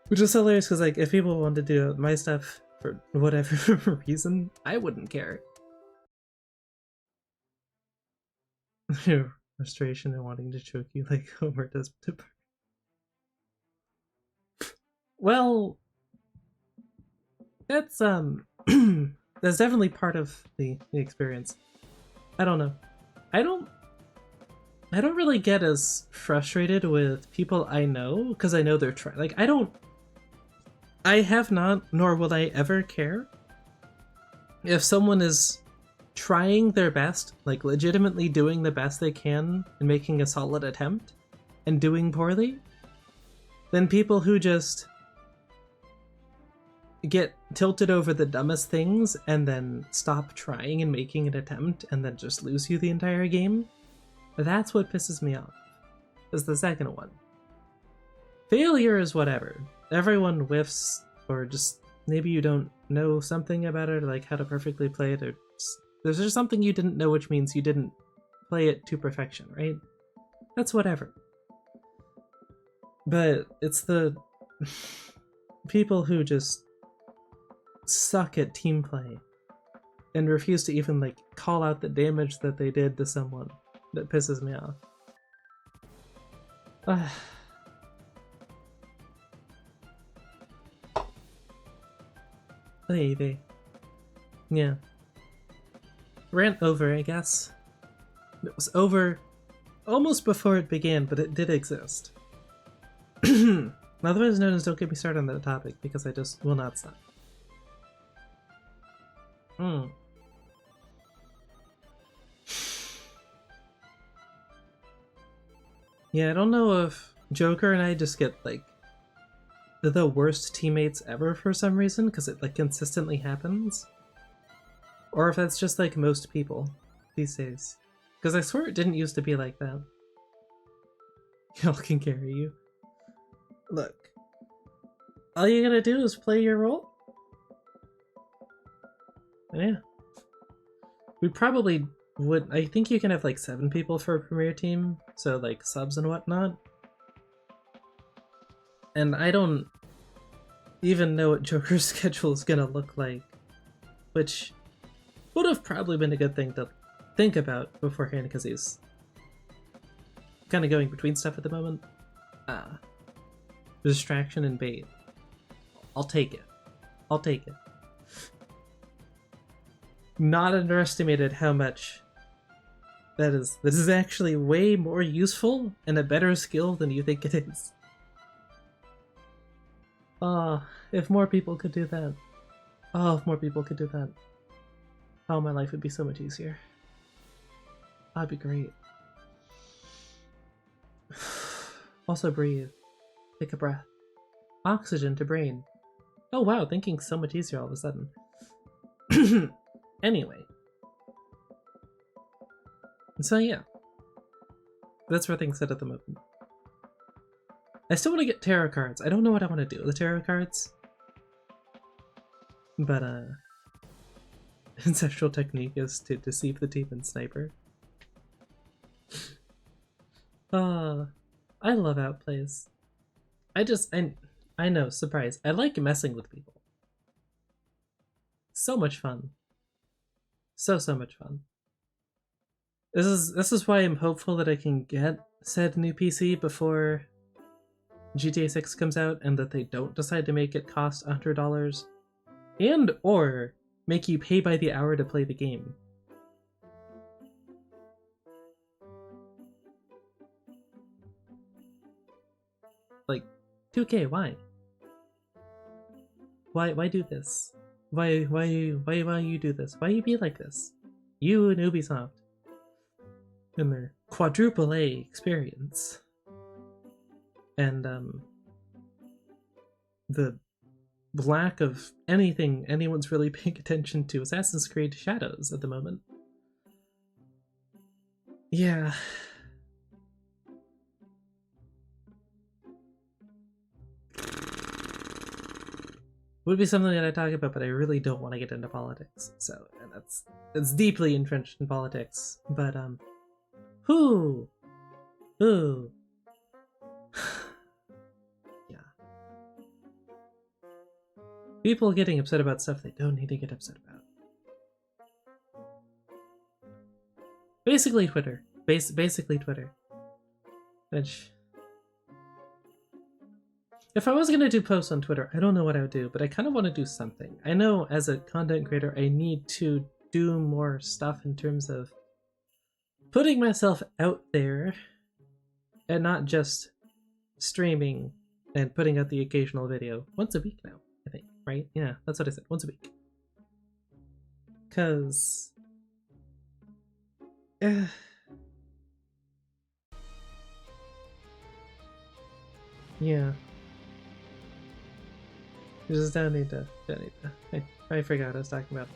Which is hilarious because like if people wanted to do my stuff for whatever reason, I wouldn't care. Frustration and wanting to choke you like Homer does to Bart. Well, that's that's definitely part of the experience. I don't know. I don't really get as frustrated with people I know because I know they're trying. Like I have not, nor will I ever care if someone is trying their best, like legitimately doing the best they can and making a solid attempt and doing poorly, than people who just get tilted over the dumbest things and then stop trying and making an attempt and then just lose you the entire game. That's what pisses me off. Is the second one. Failure is whatever. Everyone whiffs, or just maybe you don't know something about it, or like how to perfectly play it, or there's just something you didn't know, which means you didn't play it to perfection, right? That's whatever. But it's the people who just suck at team play and refuse to even like call out the damage that they did to someone that pisses me off. Baby. Yeah. Rant over, I guess. It was over almost before it began, but it did exist. Otherwise known as don't get me started on that topic, because I just will not stop. Yeah, I don't know if Joker and I just get like the worst teammates ever for some reason, because it like consistently happens. Or if that's just like most people these days. Because I swear it didn't used to be like that. Y'all can carry you. Look. All you gotta do is play your role. Yeah. We probably would. I think you can have like 7 people for a premier team, so like subs and whatnot. And I don't even know what Joker's schedule is gonna look like, which would have probably been a good thing to think about beforehand because he's kind of going between stuff at the moment. Distraction and bait. I'll take it. I'll take it. Not underestimated how much that is. This is actually way more useful and a better skill than you think it is. If more people could do that. Oh, if more people could do that. Oh, my life would be so much easier. That'd be great. Also breathe. Take a breath. Oxygen to brain. Oh wow, thinking's so much easier all of a sudden. Anyway. So yeah. That's where things sit at the moment. I still want to get tarot cards. I don't know what I want to do with the tarot cards. But ancestral technique is to deceive the demon sniper. I love outplays. I know, surprise. I like messing with people. So much fun. So much fun. This is why I'm hopeful that I can get said new PC before GTA 6 comes out, and that they don't decide to make it cost $100 and or make you pay by the hour to play the game. Like 2K, why? Why do this? Why you do this? Why you be like this? You and Ubisoft and their quadruple A experience. And the lack of anything anyone's really paying attention to Assassin's Creed Shadows at the moment. Yeah. Would be something that I talk about, but I really don't want to get into politics. So, and that's deeply entrenched in politics. But who? Yeah. People getting upset about stuff they don't need to get upset about. Basically Twitter. Basically Twitter. Which, if I was gonna do posts on Twitter, I don't know what I would do, but I kind of want to do something. I know as a content creator, I need to do more stuff in terms of putting myself out there and not just streaming and putting out the occasional video once a week now, I think, right? Yeah, that's what I said, once a week. Cause yeah. You just don't need to. I forgot what I was talking about.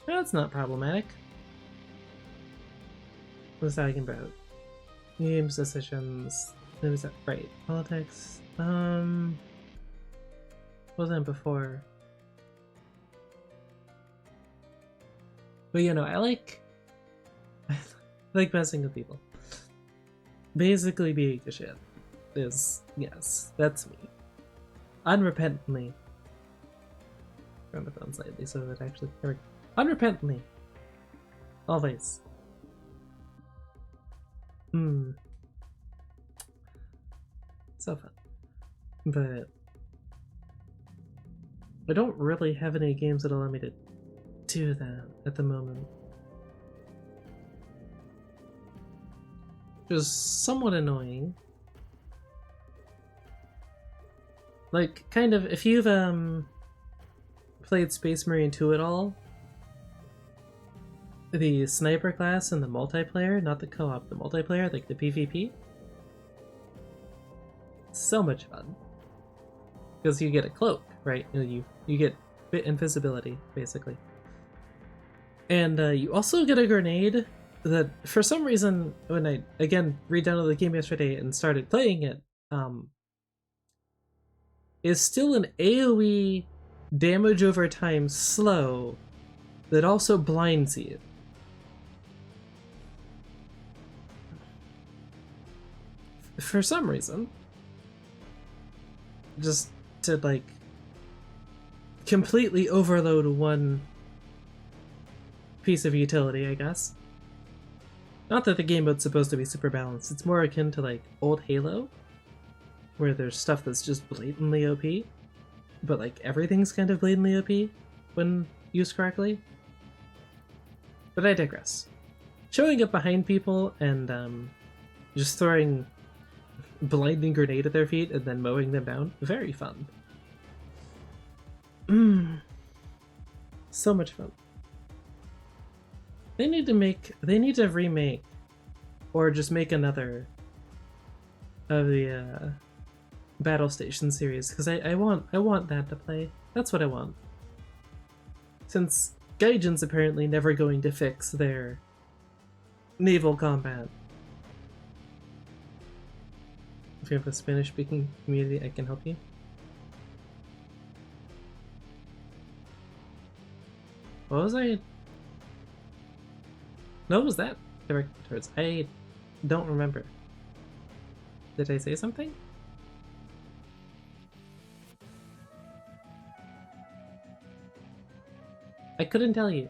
That's not problematic. What was I talking about? Games, decisions. What was that? Right. Politics. Wasn't before. But you know, I like messing with people. Basically being a shit is, yes, that's me. Unrepentantly. Turn the phone slightly so that actually works. Unrepentantly. Always. So fun. But I don't really have any games that allow me to do that at the moment. Which is somewhat annoying. Like, kind of, if you've played Space Marine 2 at all, the sniper class and the multiplayer, not the co-op, the multiplayer, like the PvP, so much fun. Because you get a cloak, right? You get bit invisibility, basically. And you also get a grenade that, for some reason, when I, again, re-downloaded the game yesterday and started playing it, is still an AoE damage over time slow that also blinds you. For some reason. Just to, like, completely overload one piece of utility, I guess. Not that the game mode's supposed to be super balanced, it's more akin to, like, old Halo, where there's stuff that's just blatantly OP, but, like, everything's kind of blatantly OP when used correctly. But I digress. Showing up behind people and just throwing blinding grenade at their feet and then mowing them down, very fun. So much fun. They need to remake, or just make another of the Battle Station series, because I want that to play. That's what I want. Since Gaijin's apparently never going to fix their naval combat. If you have a Spanish-speaking community, I can help you. What was I? No, was that directed towards? I don't remember. Did I say something? I couldn't tell you.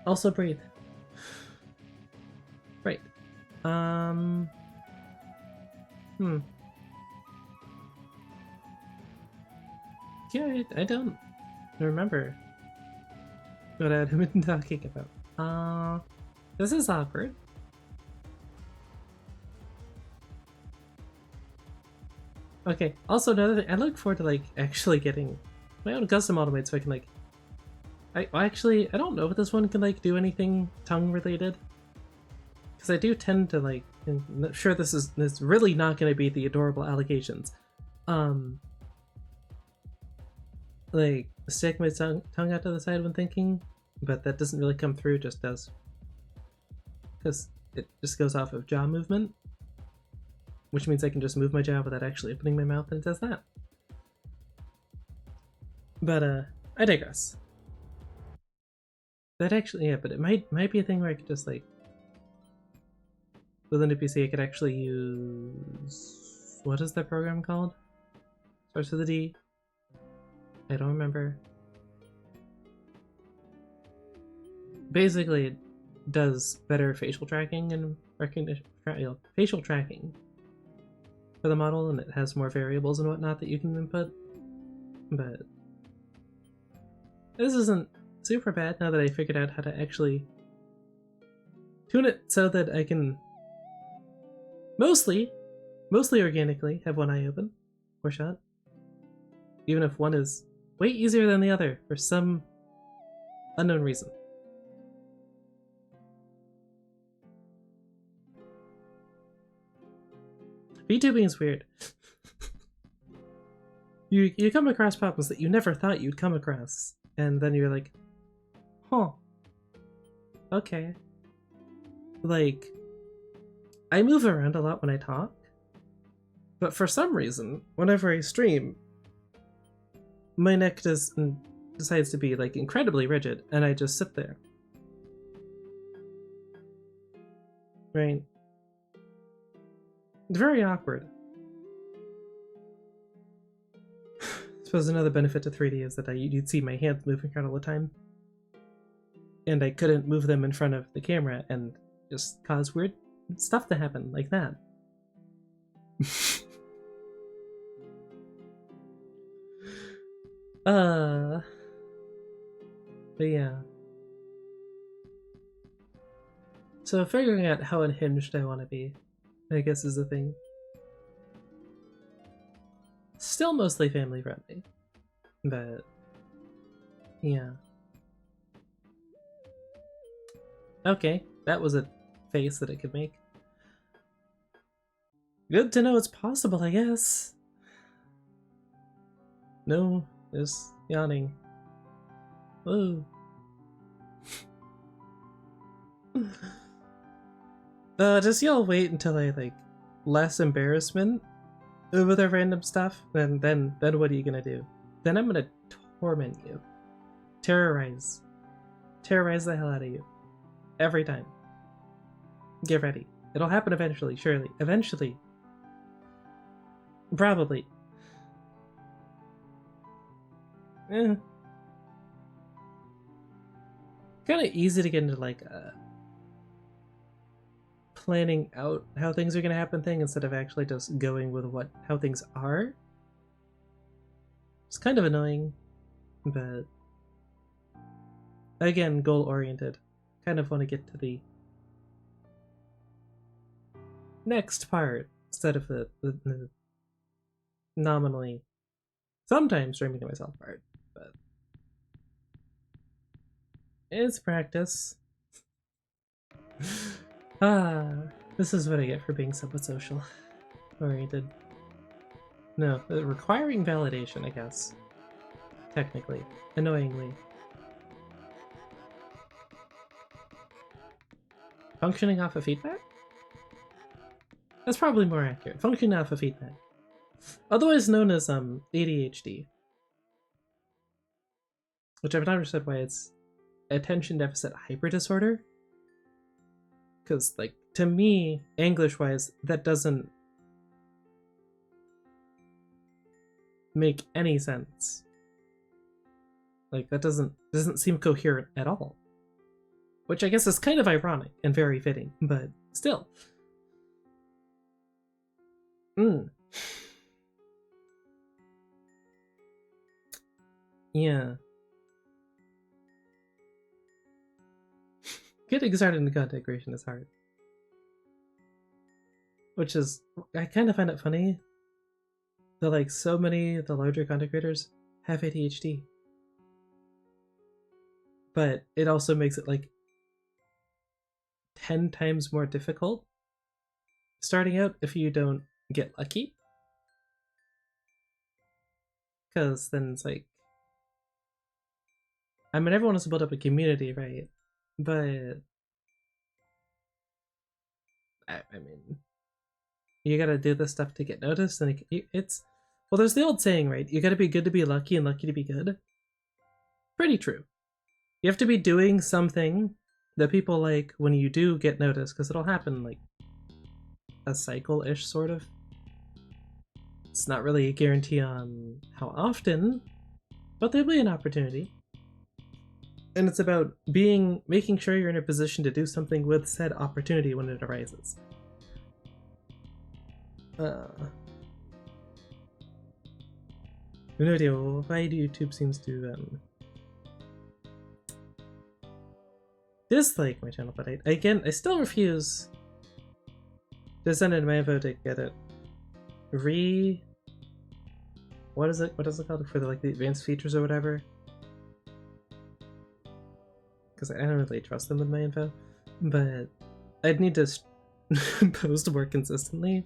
Also breathe. Right. Yeah, I don't remember what I've been talking about. This is awkward. Okay, also another thing, I look forward to, like, actually getting my own custom model made so I can, like... I don't know if this one can, like, do anything tongue-related. Because I do tend to, like... I'm sure this is really not going to be the adorable allegations. Like, stick my tongue out to the side when thinking, but that doesn't really come through, just does. Because it just goes off of jaw movement. Which means I can just move my jaw without actually opening my mouth, and it does that. But, I digress. That actually, yeah, but it might be a thing where I could just, like... Within a PC, I could actually use... What is that program called? Starts with a D. I don't remember. Basically, it does better facial tracking and recognition, facial tracking for the model, and it has more variables and whatnot that you can input. But this isn't super bad now that I figured out how to actually tune it so that I can mostly organically have one eye open or shut, even if one is way easier than the other for some unknown reason. VTubing is weird. You come across problems that you never thought you'd come across, and then you're like, huh, okay. Like, I move around a lot when I talk, but for some reason, whenever I stream, my neck decides to be like incredibly rigid, and I just sit there. Right? Very awkward. I suppose another benefit to 3D is that you'd see my hands moving around all the time, and I couldn't move them in front of the camera and just cause weird stuff to happen like that. But yeah. So figuring out how unhinged I want to be, I guess, is the thing. Still mostly family friendly, but yeah. Okay, that was a face that it could make. Good to know it's possible, I guess. No, there's yawning. Whoa. Just y'all wait until I like less embarrassment over the random stuff, then what are you gonna do? Then I'm gonna torment you. Terrorize the hell out of you. Every time. Get ready. It'll happen eventually, surely. Eventually. Probably. Kinda easy to get into like planning out how things are gonna happen thing instead of actually just going with how things are. It's kind of annoying, but again, goal oriented. Kind of want to get to the next part instead of the nominally sometimes dreaming to myself part, but it's practice. This is what I get for being somewhat social oriented. No, requiring validation, I guess. Technically. Annoyingly. Functioning off of feedback? That's probably more accurate. Functioning off of feedback. Otherwise known as ADHD. Which I've not understood why it's attention deficit hyperdisorder. Because, like, to me, English-wise, that doesn't make any sense. Like, that doesn't seem coherent at all. Which I guess is kind of ironic and very fitting, but still. Yeah. Getting started in content creation is hard. Which is, I kind of find it funny that like so many of the larger content creators have ADHD. But it also makes it like 10 times more difficult starting out if you don't get lucky. Because then it's like, I mean, everyone wants to build up a community, right? But I mean, you gotta do this stuff to get noticed, and it's well, there's the old saying, right? You gotta be good to be lucky and lucky to be good. Pretty true. You have to be doing something that people like when you do get noticed, because it'll happen like a cycle-ish, sort of. It's not really a guarantee on how often, but there'll be an opportunity. And it's about making sure you're in a position to do something with said opportunity when it arises. No idea why YouTube seems to dislike my channel, but I still refuse to send in my info to get it what is it called for the advanced features or whatever, because I don't really trust them with my info, but I'd need to post more consistently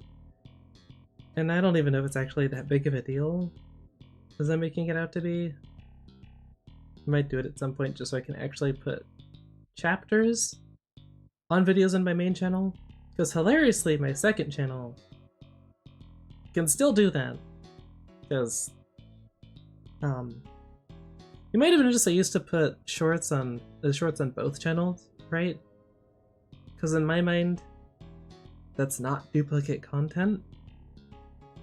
And I don't even know if it's actually that big of a deal as I'm making it out to be. I might do it at some point just so I can actually put chapters on videos on my main channel. Because hilariously, my second channel can still do that. Because, you might have noticed I used to put shorts on both channels, right? Because in my mind, that's not duplicate content.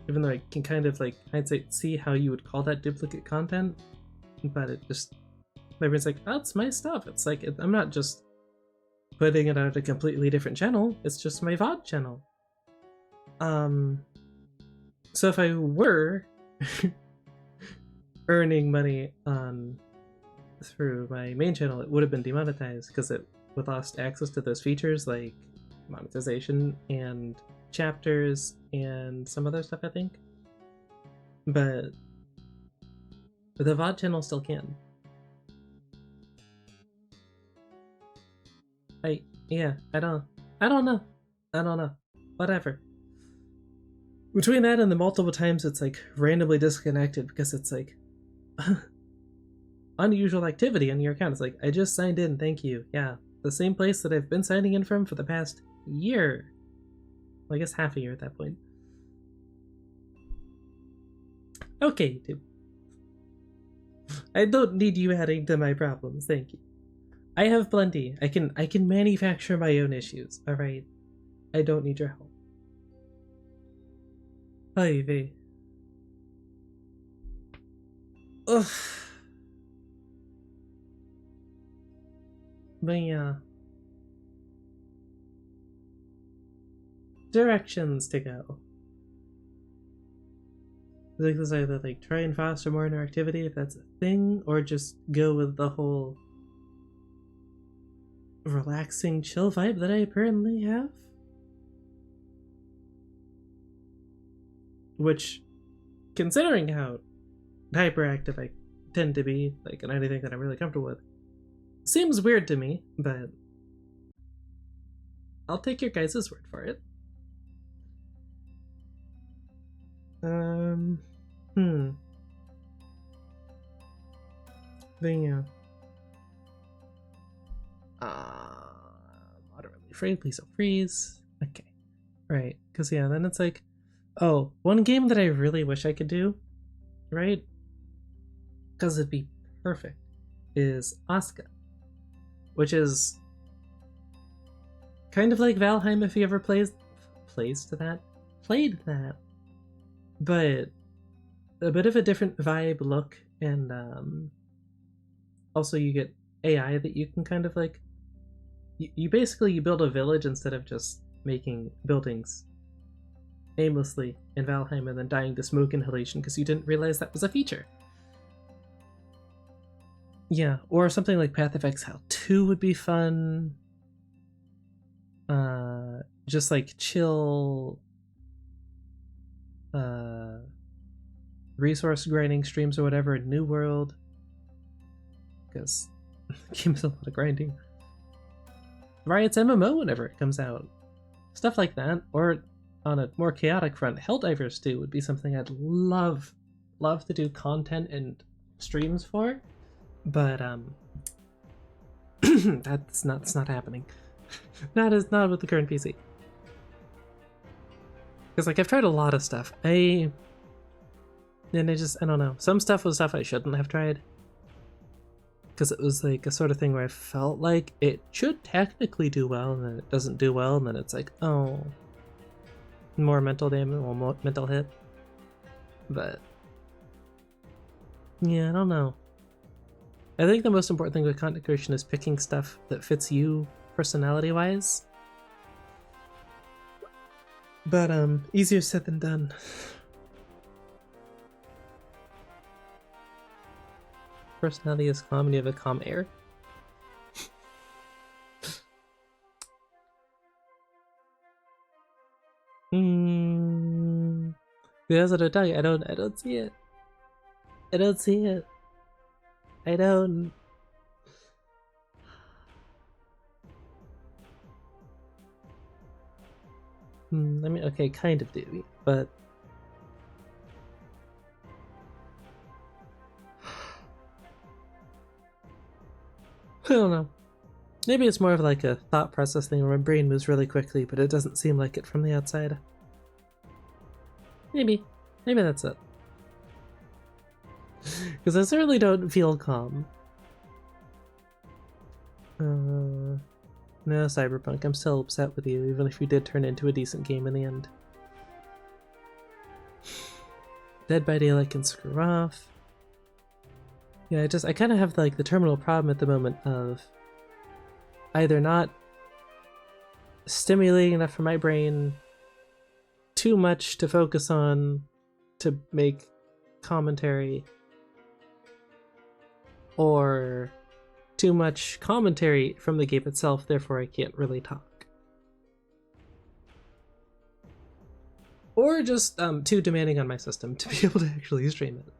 Even though I can kind of like hindsight see how you would call that duplicate content, but it just, my brain's like, oh, it's my stuff. It's like, I'm not just putting it on a completely different channel, it's just my VOD channel. So if I were earning money through my main channel, it would have been demonetized because it would lost access to those features like monetization and chapters and some other stuff, I think. But the VOD channel still can. I don't know. Whatever. Between that and the multiple times it's like randomly disconnected because it's like unusual activity on your account. It's like, I just signed in, thank you. Yeah, the same place that I've been signing in from for the past year. Well, I guess half a year at that point. Okay, dude. I don't need you adding to my problems, thank you. I have plenty. I can manufacture my own issues, alright? I don't need your help. Ivy. Ugh. But yeah. Directions to go. I think there's either like try and foster more interactivity if that's a thing, or just go with the whole relaxing chill vibe that I apparently have. Which, considering how hyperactive I tend to be, like in anything that I'm really comfortable with, seems weird to me, but I'll take your guys' word for it. Then yeah. Moderately afraid, please don't freeze. Okay. Right. Because yeah, then it's like, oh, one game that I really wish I could do, right? Because it'd be perfect, is Asuka. Which is kind of like Valheim if you ever played that. But a bit of a different vibe, look, and also you get AI that you can kind of like, you basically build a village instead of just making buildings aimlessly in Valheim and then dying to smoke inhalation because you didn't realize that was a feature. Yeah, or something like Path of Exile 2 would be fun. Just like chill resource grinding streams or whatever in New World. Because game's a lot of grinding. Riot's MMO whenever it comes out. Stuff like that. Or on a more chaotic front, Helldivers 2 would be something I'd love to do content and streams for. But that's not happening. Not with the current PC. Because like I've tried a lot of stuff. I don't know. Some stuff was stuff I shouldn't have tried. Because it was like a sort of thing where I felt like it should technically do well, and then it doesn't do well, and then it's like, oh, more mental damage, more mental hit. But yeah, I don't know. I think the most important thing with content creation is picking stuff that fits you personality-wise. But easier said than done. Personality is calm and you have a calm air. Because I don't see it. I don't see it. I don't. I mean, okay, kind of do, but I don't know. Maybe it's more of like a thought process thing where my brain moves really quickly, but it doesn't seem like it from the outside. Maybe. Maybe that's it. Because I certainly don't feel calm. No, Cyberpunk, I'm still upset with you, even if you did turn into a decent game in the end. Dead by Daylight can screw off. Yeah, I kind of have like the terminal problem at the moment of either not stimulating enough for my brain, too much to focus on to make commentary, or too much commentary from the game itself, therefore I can't really talk. Or just too demanding on my system to be able to actually stream it.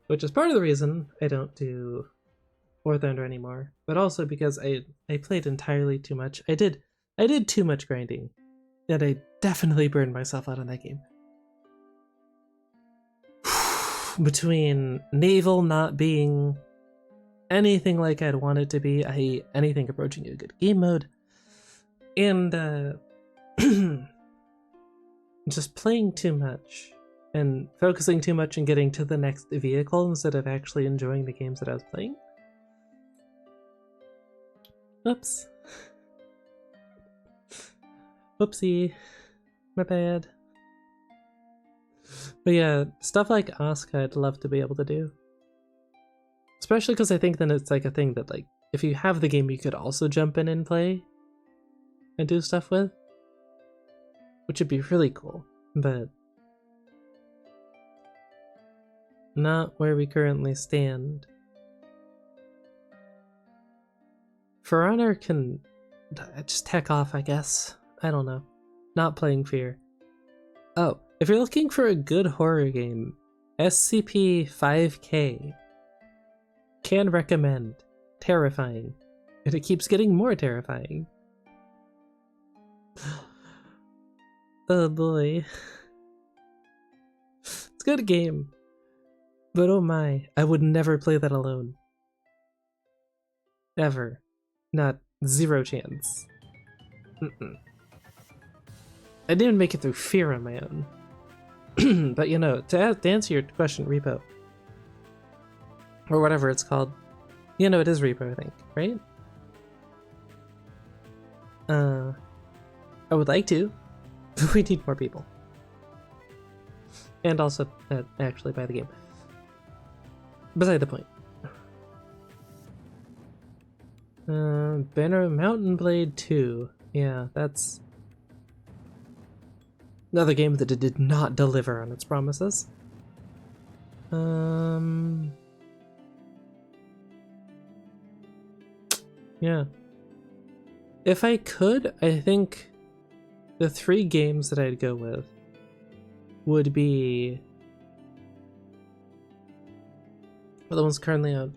Which is part of the reason I don't do War Thunder anymore, but also because I played entirely too much. I did too much grinding, and I definitely burned myself out on that game. Between Naval not being anything like I'd want it to be, i.e. anything approaching a good game mode, and just playing too much and focusing too much and getting to the next vehicle instead of actually enjoying the games that I was playing. Oops. Whoopsie. My bad. But yeah, stuff like Asuka I'd love to be able to do. Especially because I think then it's like a thing that like, if you have the game you could also jump in and play and do stuff with. Which would be really cool, but not where we currently stand. For Honor can just heck off, I guess. I don't know. Not playing Fear. Oh, if you're looking for a good horror game, SCP-5K. Can recommend. Terrifying. And it keeps getting more terrifying. Oh boy. It's a good game. But oh my, I would never play that alone. Ever. Not zero chance. I didn't even make it through Fear on my own. But you know, to answer your question, Repo. Or whatever it's called. You know, it is Repo, I think, right? I would like to. But we need more people. And also, actually buy the game. Beside the point. Banner Mountain Blade 2. Yeah, that's another game that it did not deliver on its promises. Yeah. If I could, I think the 3 games that I'd go with would be the ones currently out.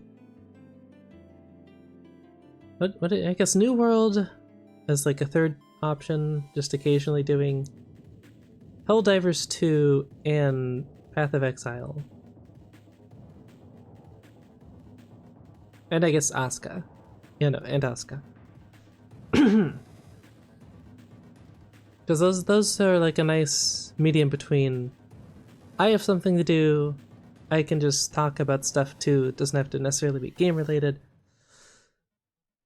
What I guess New World as like a third option, just occasionally doing Helldivers 2 and Path of Exile. And I guess Asuka. Yeah, no, and Asuka. Because those are like a nice medium between I have something to do, I can just talk about stuff too, it doesn't have to necessarily be game related,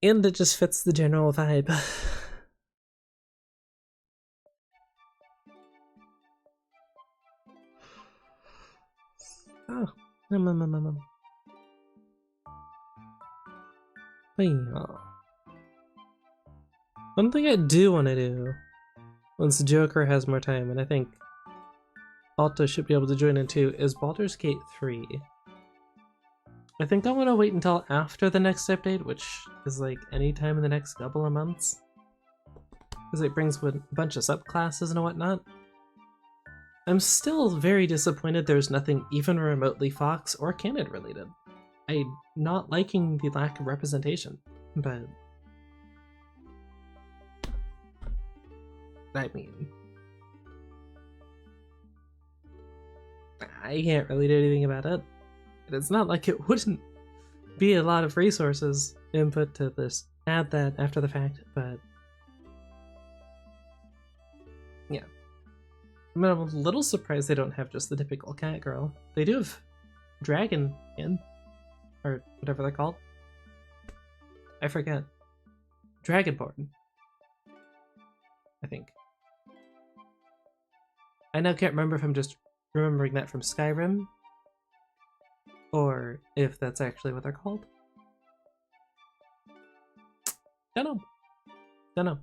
and it just fits the general vibe. Oh, one thing I do want to do once Joker has more time, and I think Alto should be able to join in too, is Baldur's Gate 3. I think I want to wait until after the next update, which is like any time in the next couple of months. Because it brings with a bunch of subclasses and whatnot. I'm still very disappointed there's nothing even remotely Fox or Canon related. I'm not liking the lack of representation, but I mean, I can't really do anything about it. It's not like it wouldn't be a lot of resources input to this, add that after the fact, but yeah. I mean, I'm a little surprised they don't have just the typical cat girl. They do have dragon in, or whatever they're called. I forget. Dragonborn, I think. I now can't remember if I'm just remembering that from Skyrim, or if that's actually what they're called. Don't know.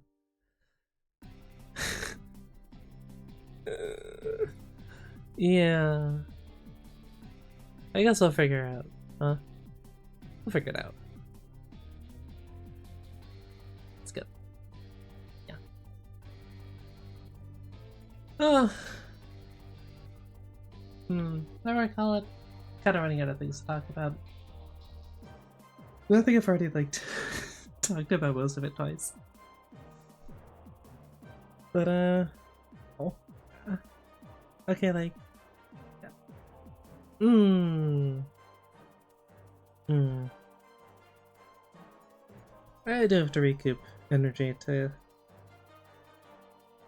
Yeah. I guess I'll figure it out, huh? We'll figure it out. Let's go. Yeah. Oh. What do I call it? Kind of running out of things to talk about. I think I've already talked about most of it twice. But oh. Okay, like yeah. I do have to recoup energy to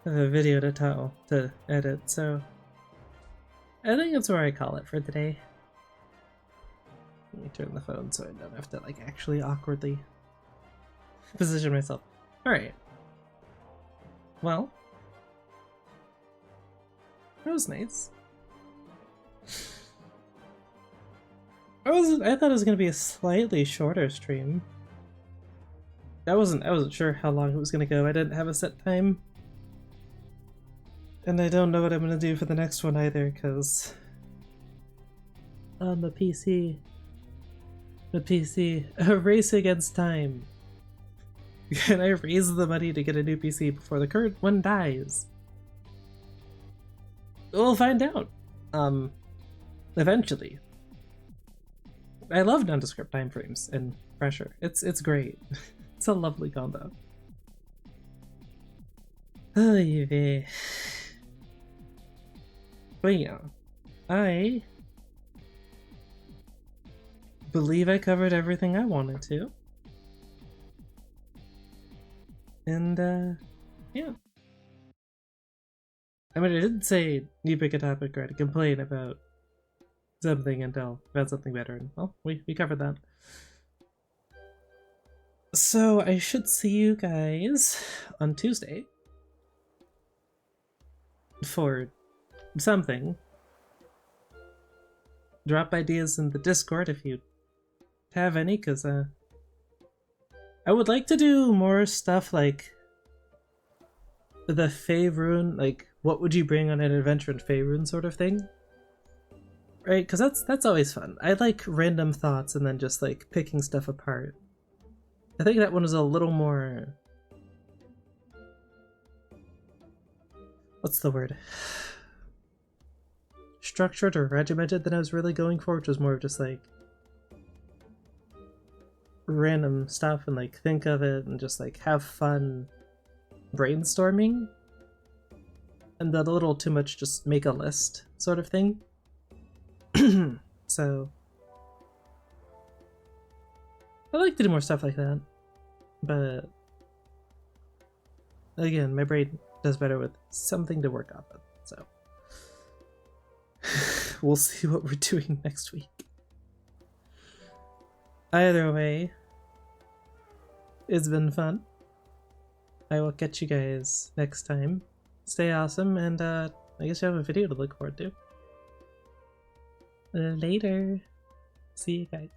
have a video to edit, so I think that's where I call it for today. Let me turn the phone so I don't have to actually awkwardly position myself. Alright. Well, that was nice. I thought it was gonna be a slightly shorter stream. I wasn't sure how long it was gonna go. I didn't have a set time. And I don't know what I'm gonna do for the next one either, because on the PC, a race against time. Can I raise the money to get a new PC before the current one dies? We'll find out. Eventually. I love nondescript time frames and pressure. It's great. It's a lovely combo. Oh, yeah. But yeah, I believe I covered everything I wanted to. And, yeah. I mean, I didn't say you pick a topic or to complain about something until about something better, and well, we covered that. So I should see you guys on Tuesday for something. Drop ideas in the Discord if you have any, because I would like to do more stuff like the Faerun, like what would you bring on an adventure in Faerun sort of thing, right? Because that's always fun. I like random thoughts and then just picking stuff apart. I think that one is a little more, what's the word, structured or regimented than I was really going for, which was more of just random stuff and think of it and just have fun brainstorming, and then a little too much just make a list sort of thing. So I like to do more stuff like that, but again, my brain does better with something to work off of, so we'll see what we're doing next week. Either way, it's been fun. I will catch you guys next time. Stay awesome, and I guess you have a video to look forward to. Later. See you guys.